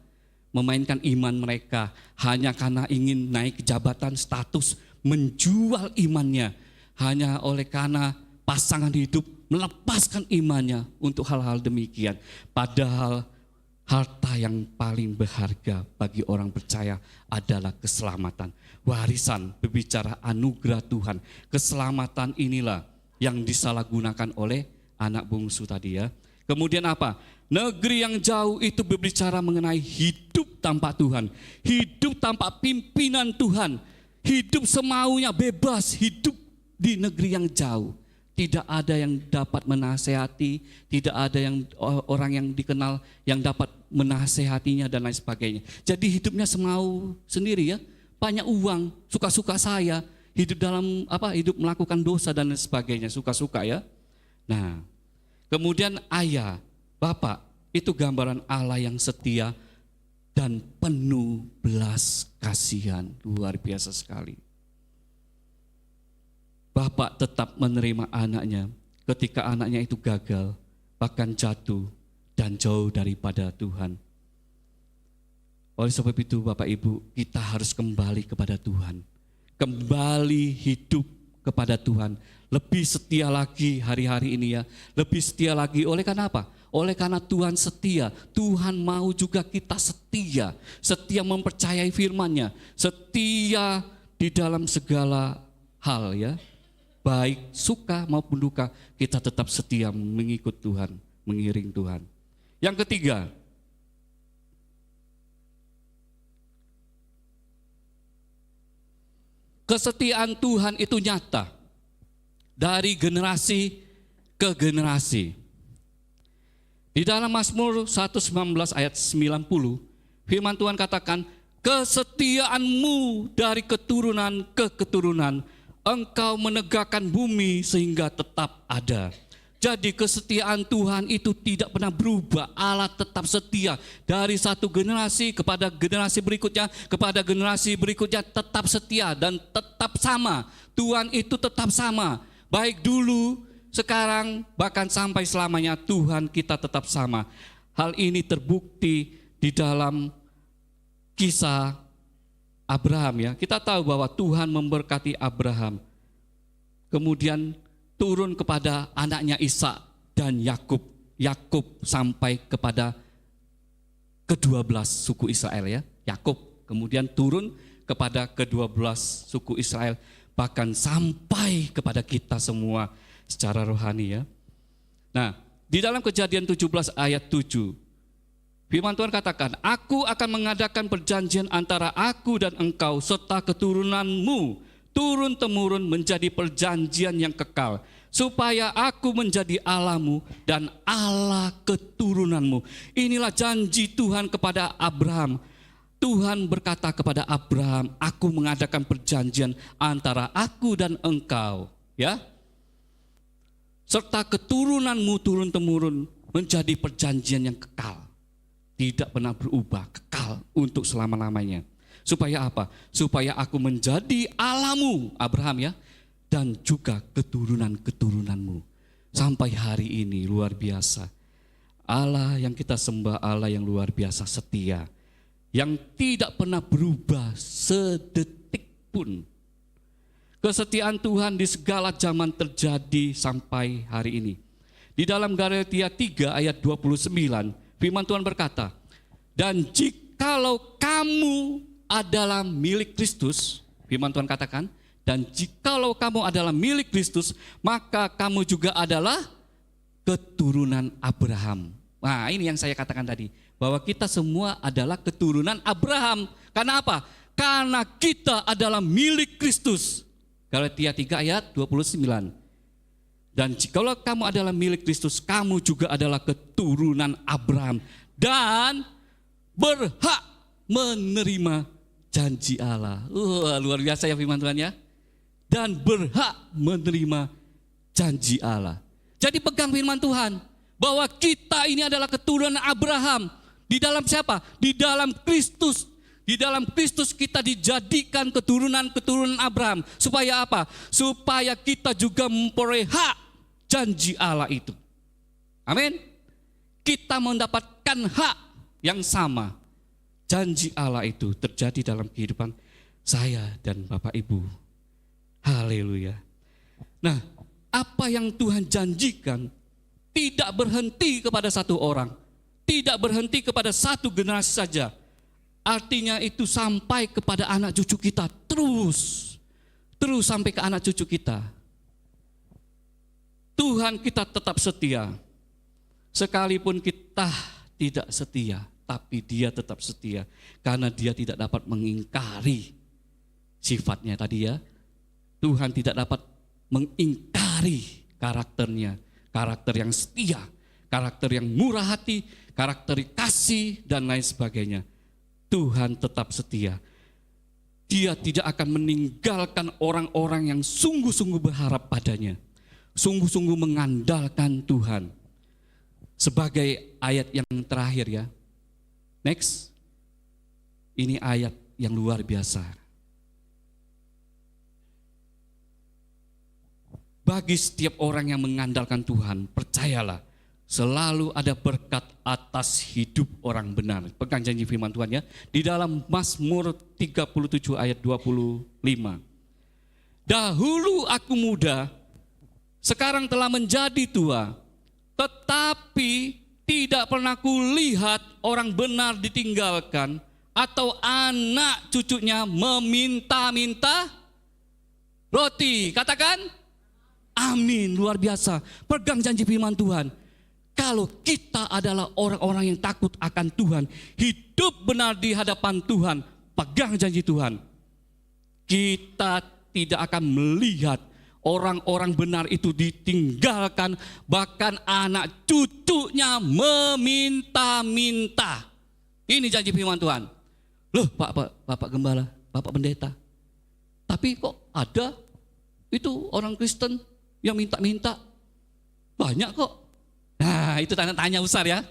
S3: Memainkan iman mereka hanya karena ingin naik jabatan, status, menjual imannya hanya oleh karena pasangan hidup melepaskan imannya untuk hal-hal demikian. Padahal harta yang paling berharga bagi orang percaya adalah keselamatan. Warisan berbicara anugerah Tuhan. Keselamatan inilah yang disalahgunakan oleh anak bungsu tadi ya. Kemudian apa? Negeri yang jauh itu berbicara mengenai hidup tanpa Tuhan. Hidup tanpa pimpinan Tuhan. Hidup semaunya, bebas, hidup di negeri yang jauh. Tidak ada yang dapat menasehati, tidak ada yang orang yang dikenal yang dapat menasehatinya dan lain sebagainya. Jadi hidupnya semau sendiri ya, banyak uang, suka-suka saya, hidup dalam apa? Hidup melakukan dosa dan lain sebagainya, suka-suka ya. Nah, kemudian ayah, bapak, itu gambaran Allah yang setia dan penuh belas kasihan, luar biasa sekali. Bapak tetap menerima anaknya ketika anaknya itu gagal, bahkan jatuh dan jauh daripada Tuhan. Oleh sebab itu Bapak Ibu, kita harus kembali kepada Tuhan. Kembali hidup kepada Tuhan. Lebih setia lagi hari-hari ini ya. Lebih setia lagi oleh karena apa? Oleh karena Tuhan setia. Tuhan mau juga kita setia. Setia mempercayai firman-Nya. Setia di dalam segala hal ya. Baik suka maupun duka, kita tetap setia mengikut Tuhan, mengiring Tuhan. Yang ketiga, kesetiaan Tuhan itu nyata dari generasi ke generasi. Di dalam Mazmur 119 ayat 90, firman Tuhan katakan, kesetiaanmu dari keturunan ke keturunan, Engkau menegakkan bumi sehingga tetap ada. Jadi kesetiaan Tuhan itu tidak pernah berubah. Allah tetap setia dari satu generasi kepada generasi berikutnya, kepada generasi berikutnya tetap setia dan tetap sama. Tuhan itu tetap sama. Baik dulu, sekarang, bahkan sampai selamanya Tuhan kita tetap sama. Hal ini terbukti di dalam kisah Abraham ya. Kita tahu bahwa Tuhan memberkati Abraham. Kemudian turun kepada anaknya Ishak dan Yakub. Yakub sampai kepada ke-12 suku Israel ya. Yakub kemudian turun kepada ke-12 suku Israel, bahkan sampai kepada kita semua secara rohani ya. Nah, di dalam Kejadian 17 ayat 7 firman Tuhan katakan, aku akan mengadakan perjanjian antara aku dan engkau serta keturunanmu turun-temurun menjadi perjanjian yang kekal, supaya aku menjadi Allahmu dan Allah keturunanmu. Inilah janji Tuhan kepada Abraham. Tuhan berkata kepada Abraham, aku mengadakan perjanjian antara aku dan engkau, ya, serta keturunanmu turun-temurun menjadi perjanjian yang kekal. Tidak pernah berubah, kekal untuk selama-lamanya. Supaya apa? Supaya aku menjadi Allahmu, Abraham ya, dan juga keturunan-keturunanmu. Sampai hari ini luar biasa. Allah yang kita sembah, Allah yang luar biasa setia, yang tidak pernah berubah sedetik pun. Kesetiaan Tuhan di segala zaman terjadi sampai hari ini. Di dalam Galatia 3 ayat 29, firman Tuhan berkata, dan jikalau kamu adalah milik Kristus, firman Tuhan katakan, dan jikalau kamu adalah milik Kristus, maka kamu juga adalah keturunan Abraham. Nah, ini yang saya katakan tadi, bahwa kita semua adalah keturunan Abraham. Karena apa? Karena kita adalah milik Kristus. Galatia 3 ayat 29. Dan jikalau kamu adalah milik Kristus, kamu juga adalah keturunan Abraham dan berhak menerima janji Allah. Luar biasa ya firman Tuhan ya. Dan berhak menerima janji Allah. Jadi pegang firman Tuhan bahwa kita ini adalah keturunan Abraham. Di dalam siapa? Di dalam Kristus. Di dalam Kristus kita dijadikan keturunan-keturunan Abraham. Supaya apa? Supaya kita juga memperoleh hak janji Allah itu. Amin. Kita mendapatkan hak yang sama. Janji Allah itu terjadi dalam kehidupan saya dan Bapak Ibu. Haleluya. Nah, apa yang Tuhan janjikan tidak berhenti kepada satu orang. Tidak berhenti kepada satu generasi saja. Artinya itu sampai kepada anak cucu kita, terus sampai ke anak cucu kita. Tuhan kita tetap setia. Sekalipun kita tidak setia, tapi Dia tetap setia. Karena Dia tidak dapat mengingkari sifatnya tadi ya. Tuhan tidak dapat mengingkari karakternya. Karakter yang setia, karakter yang murah hati, karakter kasih dan lain sebagainya. Tuhan tetap setia. Dia tidak akan meninggalkan orang-orang yang sungguh-sungguh berharap padanya. Sungguh-sungguh mengandalkan Tuhan. Sebagai ayat yang terakhir ya. Next. Ini ayat yang luar biasa. Bagi setiap orang yang mengandalkan Tuhan, percayalah, selalu ada berkat atas hidup orang benar. Pegang janji firman Tuhan ya. Di dalam Mazmur 37 ayat 25. Dahulu aku muda, sekarang telah menjadi tua, tetapi tidak pernah kulihat orang benar ditinggalkan atau anak cucunya meminta-minta roti. Katakan amin. Luar biasa. Pegang janji firman Tuhan. Kalau kita adalah orang-orang yang takut akan Tuhan, hidup benar di hadapan Tuhan, pegang janji Tuhan, kita tidak akan melihat orang-orang benar itu ditinggalkan, bahkan anak cucunya meminta-minta. Ini janji firman Tuhan. Loh Bapak Gembala, Bapak Pendeta, tapi kok ada itu orang Kristen yang minta-minta? Banyak kok. Nah, itu tanda tanya besar ya.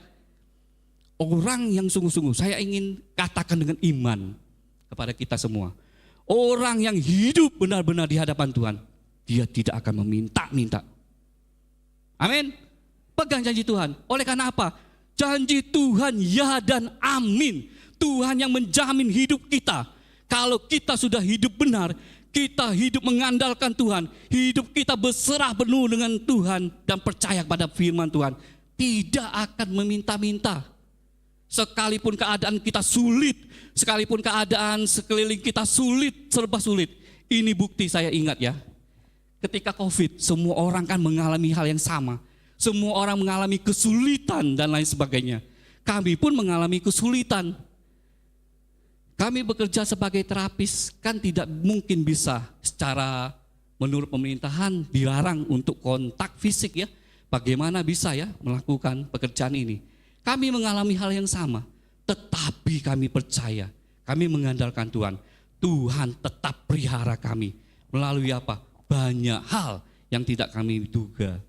S3: Orang yang sungguh-sungguh, saya ingin katakan dengan iman kepada kita semua. Orang yang hidup benar-benar di hadapan Tuhan, dia tidak akan meminta-minta. Amin. Pegang janji Tuhan. Oleh karena apa? Janji Tuhan ya dan amin. Tuhan yang menjamin hidup kita. Kalau kita sudah hidup benar, kita hidup mengandalkan Tuhan, hidup kita berserah penuh dengan Tuhan dan percaya pada firman Tuhan, tidak akan meminta-minta. Sekalipun keadaan kita sulit, sekalipun keadaan sekeliling kita sulit, serba sulit. Ini bukti saya ingat ya. Ketika COVID, semua orang kan mengalami hal yang sama. Semua orang mengalami kesulitan dan lain sebagainya. Kami pun mengalami kesulitan. Kami bekerja sebagai terapis, kan tidak mungkin bisa secara menurut pemerintahan dilarang untuk kontak fisik ya. Bagaimana bisa ya melakukan pekerjaan ini? Kami mengalami hal yang sama, tetapi kami percaya, kami mengandalkan Tuhan. Tuhan tetap pelihara kami. Melalui apa? Banyak hal yang tidak kami duga.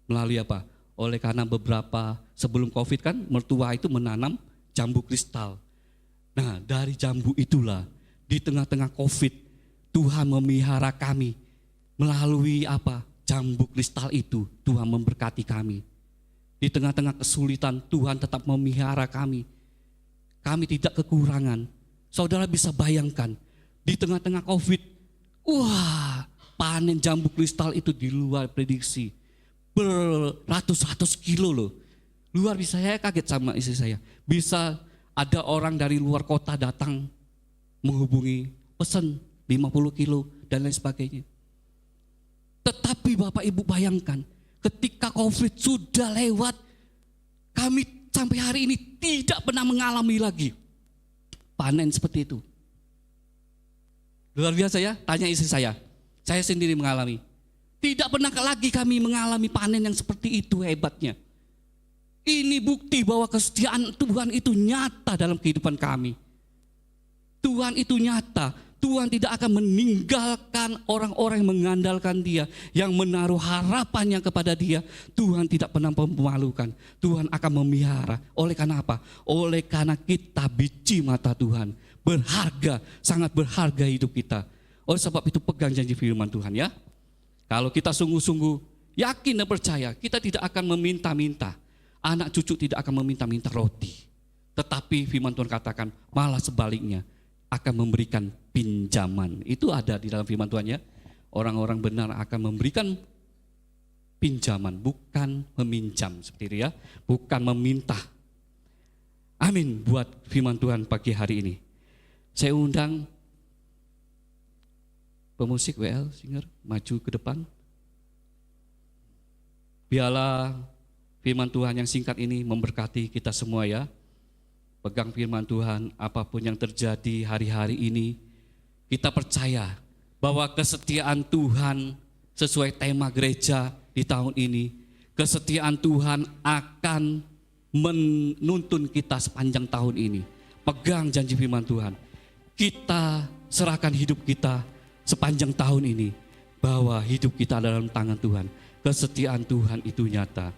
S3: Melalui apa? Oleh karena beberapa sebelum COVID kan mertua itu menanam jambu kristal. Nah, dari jambu itulah di tengah-tengah COVID Tuhan memelihara kami. Melalui apa? Jambu kristal itu Tuhan memberkati kami. Di tengah-tengah kesulitan Tuhan tetap memelihara kami. Kami tidak kekurangan. Saudara bisa bayangkan di tengah-tengah COVID, wah, panen jambu kristal itu di luar prediksi. Beratus-ratus kilo loh. Luar biasa, saya kaget sama istri saya. Bisa ada orang dari luar kota datang menghubungi, pesan 50 kilo dan lain sebagainya. Tetapi Bapak Ibu bayangkan, ketika COVID sudah lewat, kami sampai hari ini tidak pernah mengalami lagi panen seperti itu. Luar biasa ya, tanya istri saya sendiri mengalami. Tidak pernah lagi kami mengalami panen yang seperti itu hebatnya. Ini bukti bahwa kesetiaan Tuhan itu nyata dalam kehidupan kami. Tuhan itu nyata. Tuhan tidak akan meninggalkan orang-orang yang mengandalkan Dia, yang menaruh harapannya kepada Dia. Tuhan tidak pernah memalukan. Tuhan akan memelihara. Oleh karena apa? Oleh karena kita biji mata Tuhan. Berharga, sangat berharga hidup kita. Oleh sebab itu pegang janji firman Tuhan ya. Kalau kita sungguh-sungguh yakin dan percaya, kita tidak akan meminta-minta. Anak cucu tidak akan meminta-minta roti. Tetapi firman Tuhan katakan malah sebaliknya akan memberikan pinjaman. Itu ada di dalam firman Tuhan ya. Orang-orang benar akan memberikan pinjaman, bukan meminjam. Seperti itu ya, bukan meminta. Amin buat firman Tuhan pagi hari ini. Saya undang pemusik WL Singer maju ke depan. Biarlah firman Tuhan yang singkat ini memberkati kita semua ya. Pegang firman Tuhan, apapun yang terjadi hari-hari ini, kita percaya bahwa kesetiaan Tuhan sesuai tema gereja di tahun ini, kesetiaan Tuhan akan menuntun kita sepanjang tahun ini. Pegang janji firman Tuhan. Kita serahkan hidup kita sepanjang tahun ini, bahwa hidup kita dalam tangan Tuhan. Kesetiaan Tuhan itu nyata.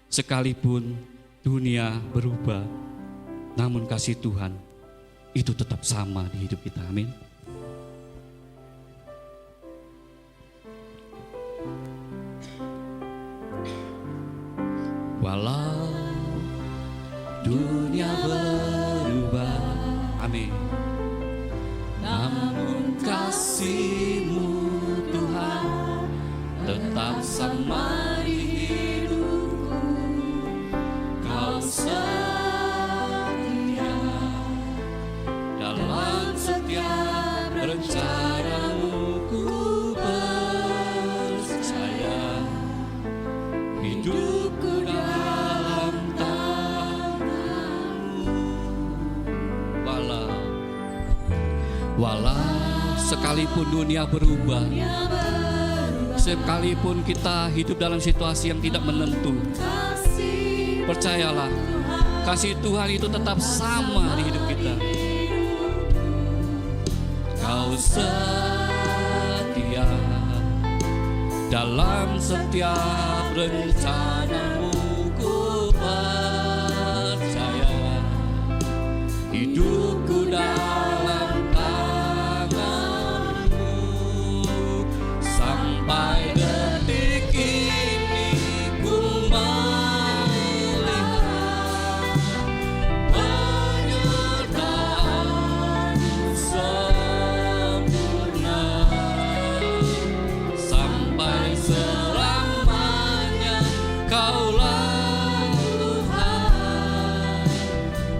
S3: Sekalipun dunia berubah, namun kasih Tuhan itu tetap sama di hidup kita. Amin. Walau dunia berubah, amin, namun kasih-Mu Tuhan tetap sama di hidupku. Kau setia dalam setiap rencana-Mu, ku percaya hidupku dalam tangan-Mu. Walau sekalipun dunia berubah, sekalipun kita hidup dalam situasi yang tidak menentu, percayalah, kasih Tuhan itu tetap sama di hidup kita. Kau setia dalam setiap rencana-Mu, ku percaya hidupku dalam tangan-Mu. Sampai detik ini ku melihat penyertaan-Mu sempurna. Sampai selamanya Kaulah Tuhan,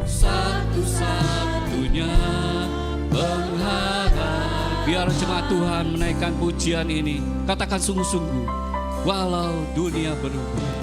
S3: satu-satunya pengharap. Biar jemaat Tuhan menaikkan pujian ini. Katakan sungguh-sungguh, walau dunia berubah.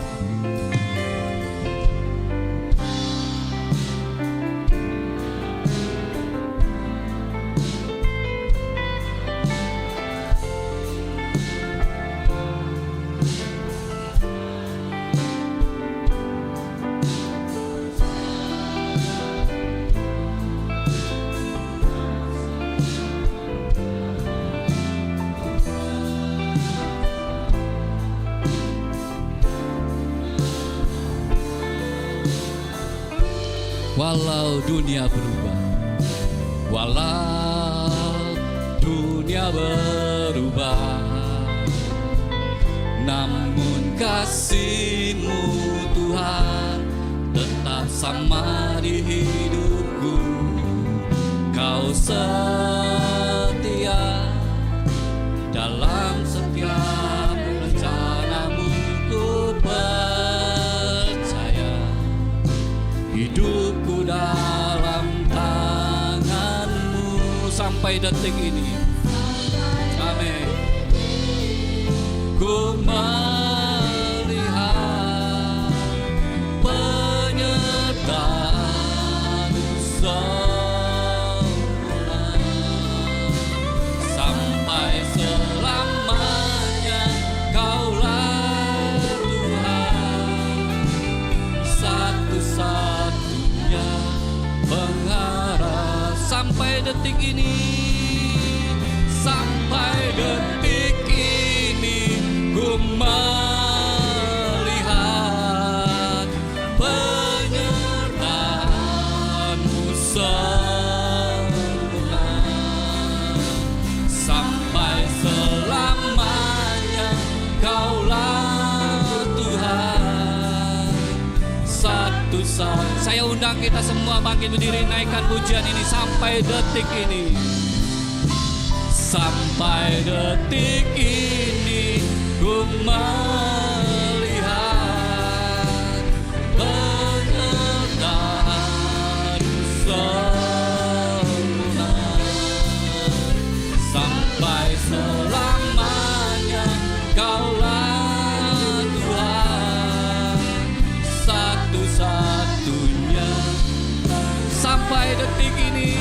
S3: Walau dunia berubah, walau dunia berubah, namun kasih-Mu Tuhan tetap sama di hidupku. Kau setia dalam setiap rencana-Mu, ku percaya hidupku dalam tangan-Mu sampai detik ini. Amin. Ku melihat penyertaan-Mu sempurna. Sampai selamanya Kau sampai detik ini, sampai detik ini ku melihat penyertaan-Mu sempurna. Sampai selamanya Kaulah Tuhan. Satu saat saya undang kita semua bangkit berdiri, naikkan pujian ini sampai detik ini. Sampai detik ini ku melihat penyertaan-Mu sempurna. Sampai selamanya Kaulah Tuhan, satu-satunya. Sampai detik ini,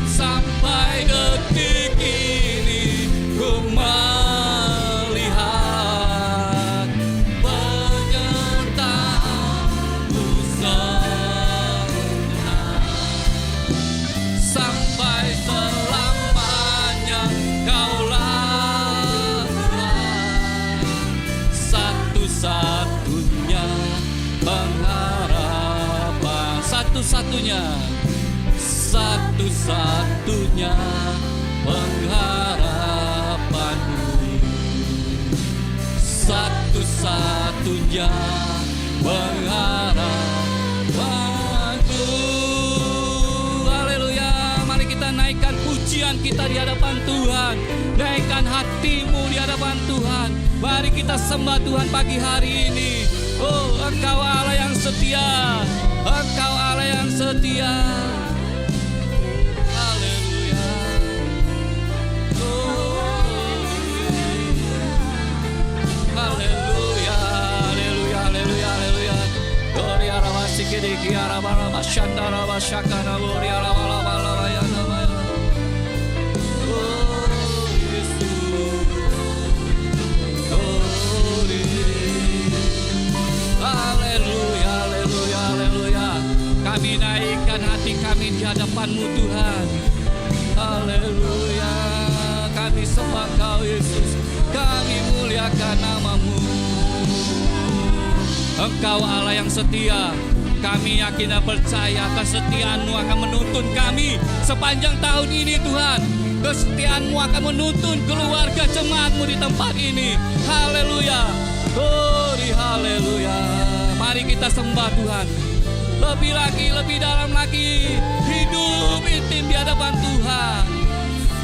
S3: sampai detik ini ku melihat penyertaan-Mu sempurna. Sampai selamanya Kaulah Tuhan, satu-satunya pengharapan, satu-satunya pengharapanku, satu-satunya pengharapanku. Haleluya. Mari kita naikkan pujian kita di hadapan Tuhan, naikkan hatimu di hadapan Tuhan. Mari kita sembah Tuhan pagi hari ini. Oh, Engkau Allah yang setia, Engkau Allah yang setia. Haleluya. Haleluya, haleluya, haleluya, haleluya. Gloria rama sikidi kiara rama shandara bashakana gloria rama rama rama ya nama ya. Oh Yesus. Glory. Haleluya, haleluya, haleluya. Kami naikkan hati kami di hadapan-Mu Tuhan. Haleluya. Kami sembah Kau Yesus, kami muliakan nama-Mu. Engkau Allah yang setia. Kami yakin dan percaya kesetiaan-Mu akan menuntun kami sepanjang tahun ini Tuhan. Kesetiaan-Mu akan menuntun keluarga jemaat-Mu di tempat ini. Haleluya. Glory, haleluya. Mari kita sembah Tuhan. Lebih lagi, lebih dalam lagi. Hidup intim di hadapan Tuhan.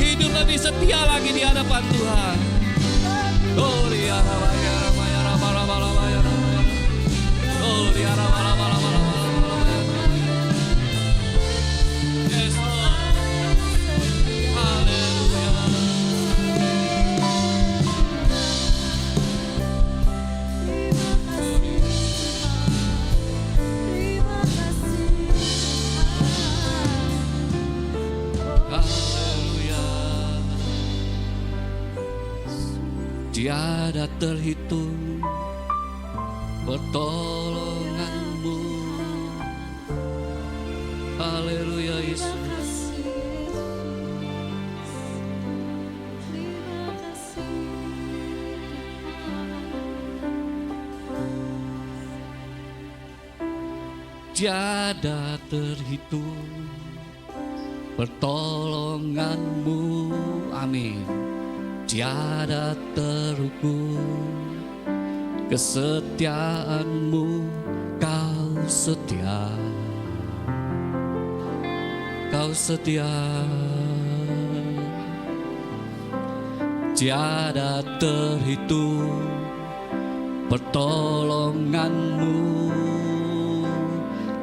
S3: Hidup lebih setia lagi di hadapan Tuhan. Glory, haleluya. Glory, haleluya. Yes, Lord. Haleluya. Haleluya. Tiada terhitung pertolongan-Mu. Haleluya Yesus. Tiada terhitung pertolongan-Mu. Amin. Tiada terukur kesetiaan-Mu. Kau setia, Kau setia. Tiada terhitung pertolongan-Mu.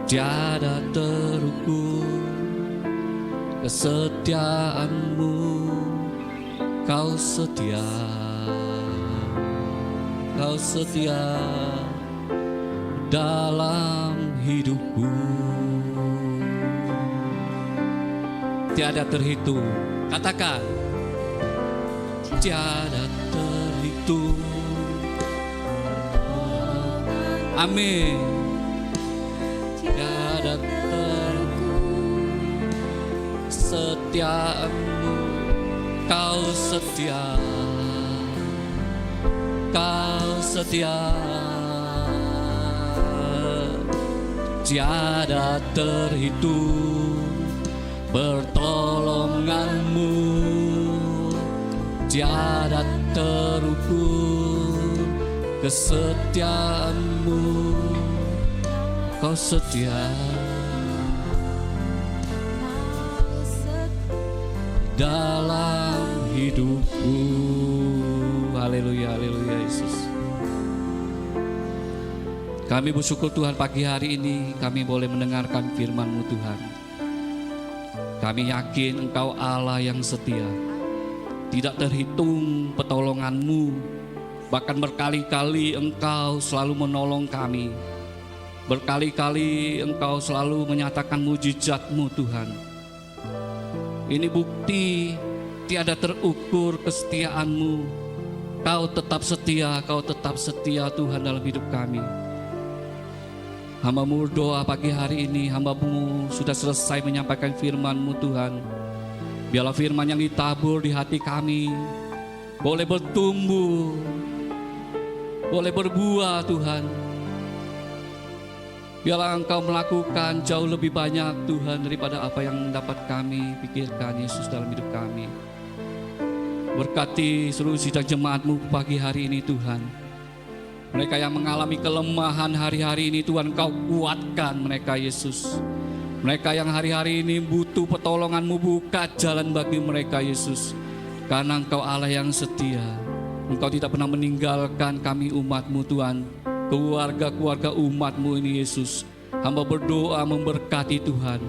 S3: Tiada terukur kesetiaan-Mu. Kau setia, Kau setia dalam hidupku. Tiada terhitung. Katakan, tiada terhitung. Amin. Tiada terhitung kesetiaan-Mu, Kau setia, Kau setia, tiada terhitung pertolongan-Mu, tiada terukur kesetiaan-Mu, Kau setia dalam hidupku. Haleluya, haleluya Yesus. Kami bersyukur Tuhan, pagi hari ini kami boleh mendengarkan firman-Mu Tuhan. Kami yakin Engkau Allah yang setia. Tidak terhitung pertolongan-Mu, bahkan berkali-kali Engkau selalu menolong kami. Berkali-kali Engkau selalu menyatakan mujizat-Mu Tuhan. Ini bukti tiada terukur kesetiaan-Mu. Kau tetap setia, Kau tetap setia Tuhan dalam hidup kami. Hamba-Mu berdoa pagi hari ini, hamba-Mu sudah selesai menyampaikan firman-Mu Tuhan. Biarlah firman yang ditabur di hati kami boleh bertumbuh, boleh berbuah Tuhan. Biarlah Engkau melakukan jauh lebih banyak Tuhan daripada apa yang dapat kami pikirkan Yesus dalam hidup kami. Berkati seluruh sidang jemaat-Mu pagi hari ini Tuhan. Mereka yang mengalami kelemahan hari-hari ini Tuhan, Engkau kuatkan mereka Yesus. Mereka yang hari-hari ini butuh pertolongan-Mu, buka jalan bagi mereka Yesus. Karena Engkau Allah yang setia. Engkau tidak pernah meninggalkan kami umat-Mu Tuhan. Keluarga-keluarga umat-Mu ini Yesus. Hamba berdoa memberkati Tuhan.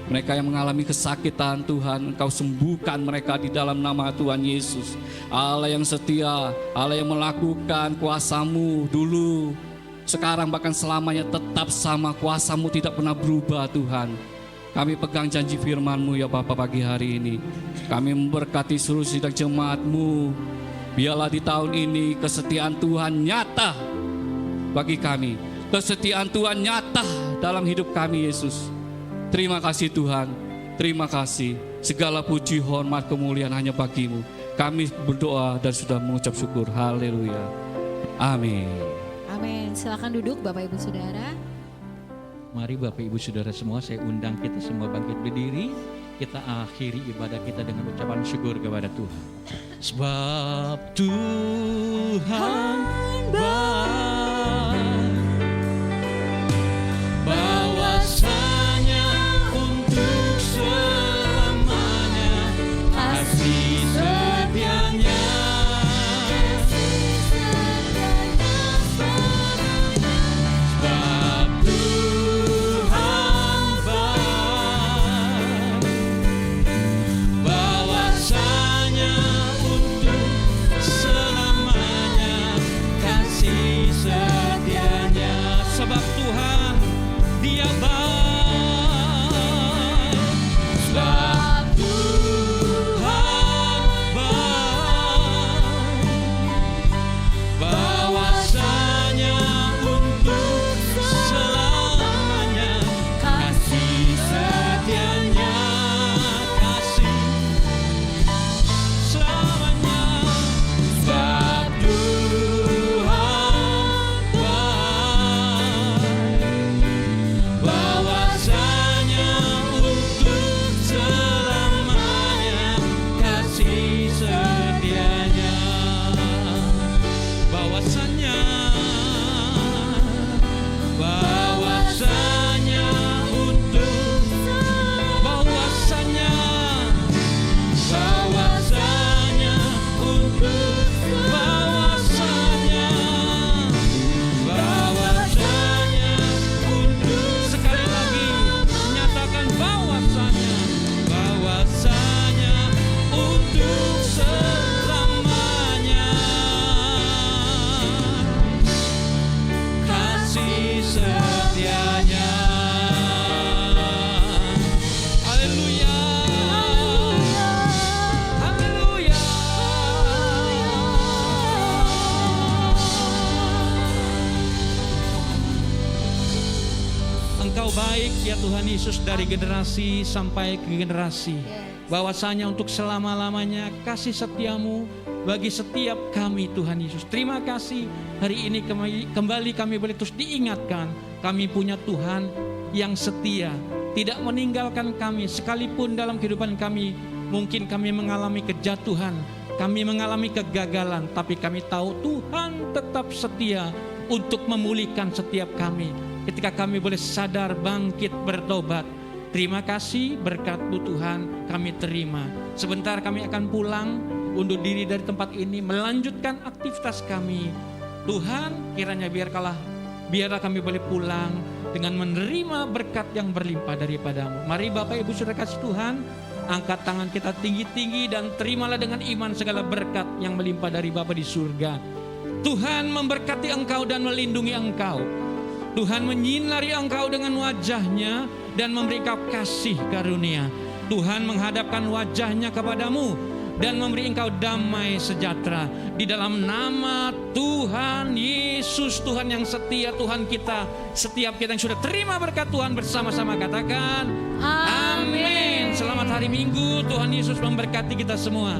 S3: Mereka yang mengalami kesakitan Tuhan, Engkau sembuhkan mereka di dalam nama Tuhan Yesus. Allah yang setia, Allah yang melakukan kuasa-Mu dulu, sekarang bahkan selamanya tetap sama, kuasa-Mu tidak pernah berubah Tuhan. Kami pegang janji firman-Mu ya Bapa pagi hari ini. Kami memberkati seluruh sidang jemaat-Mu. Biarlah di tahun ini kesetiaan Tuhan nyata bagi kami. Kesetiaan Tuhan nyata dalam hidup kami Yesus. Terima kasih Tuhan, terima kasih. Segala puji, hormat, kemuliaan hanya bagi-Mu. Kami berdoa dan sudah mengucap syukur. Haleluya. Amin.
S5: Amin. Silakan duduk Bapak Ibu Saudara.
S8: Mari Bapak Ibu Saudara semua, saya undang kita semua bangkit berdiri. Kita akhiri ibadah kita dengan ucapan syukur kepada Tuhan. Sebab Tuhan baik, bahwasanya untuk selamanya kasih setianya. Sebab Tuhan baik, bahwasanya untuk selamanya kasih setianya. Sebab Tuhan Dia baik. Sebab Tuhan baik, bahwasanya untuk selamanya kasih setianya, kasih selamanya. Sebab Tuhan baik, bahwasanya untuk selamanya kasih setianya. Bahwasanya untuk bahwasanya untuk bahwasanya untuk sekali lagi nyatakan bahwasanya untuk selamanya kasih setianya. Haleluya, haleluya. Engkau baik ya Tuhan Yesus, dari generasi sampai ke generasi. bahwasanya untuk selama-lamanya kasih setiamu bagi setiap kami Tuhan Yesus. Terima kasih hari ini kembali kami boleh terus diingatkan, kami punya Tuhan yang setia, tidak meninggalkan kami sekalipun dalam kehidupan kami. Mungkin kami mengalami kejatuhan, kami mengalami kegagalan, tapi kami tahu Tuhan tetap setia untuk memulihkan setiap kami ketika kami boleh sadar, bangkit, bertobat. Terima kasih berkat-Mu Tuhan kami terima. Sebentar kami akan pulang, undur diri dari tempat ini, melanjutkan aktivitas kami. Tuhan, kiranya biarlah kami boleh pulang dengan menerima berkat yang berlimpah daripada-Mu. Mari Bapak Ibu Saudara kasih Tuhan, angkat tangan kita tinggi-tinggi dan terimalah dengan iman segala berkat yang melimpah dari Bapa di surga. Tuhan memberkati engkau dan melindungi engkau. Tuhan menyinari engkau dengan wajah-Nya dan memberi engkau kasih karunia. Tuhan menghadapkan wajah-Nya kepadamu dan memberi engkau damai sejahtera. Di dalam nama Tuhan Yesus, Tuhan yang setia, Tuhan kita, setiap kita yang sudah terima berkat Tuhan bersama-sama katakan amin. Selamat hari Minggu, Tuhan Yesus memberkati kita semua.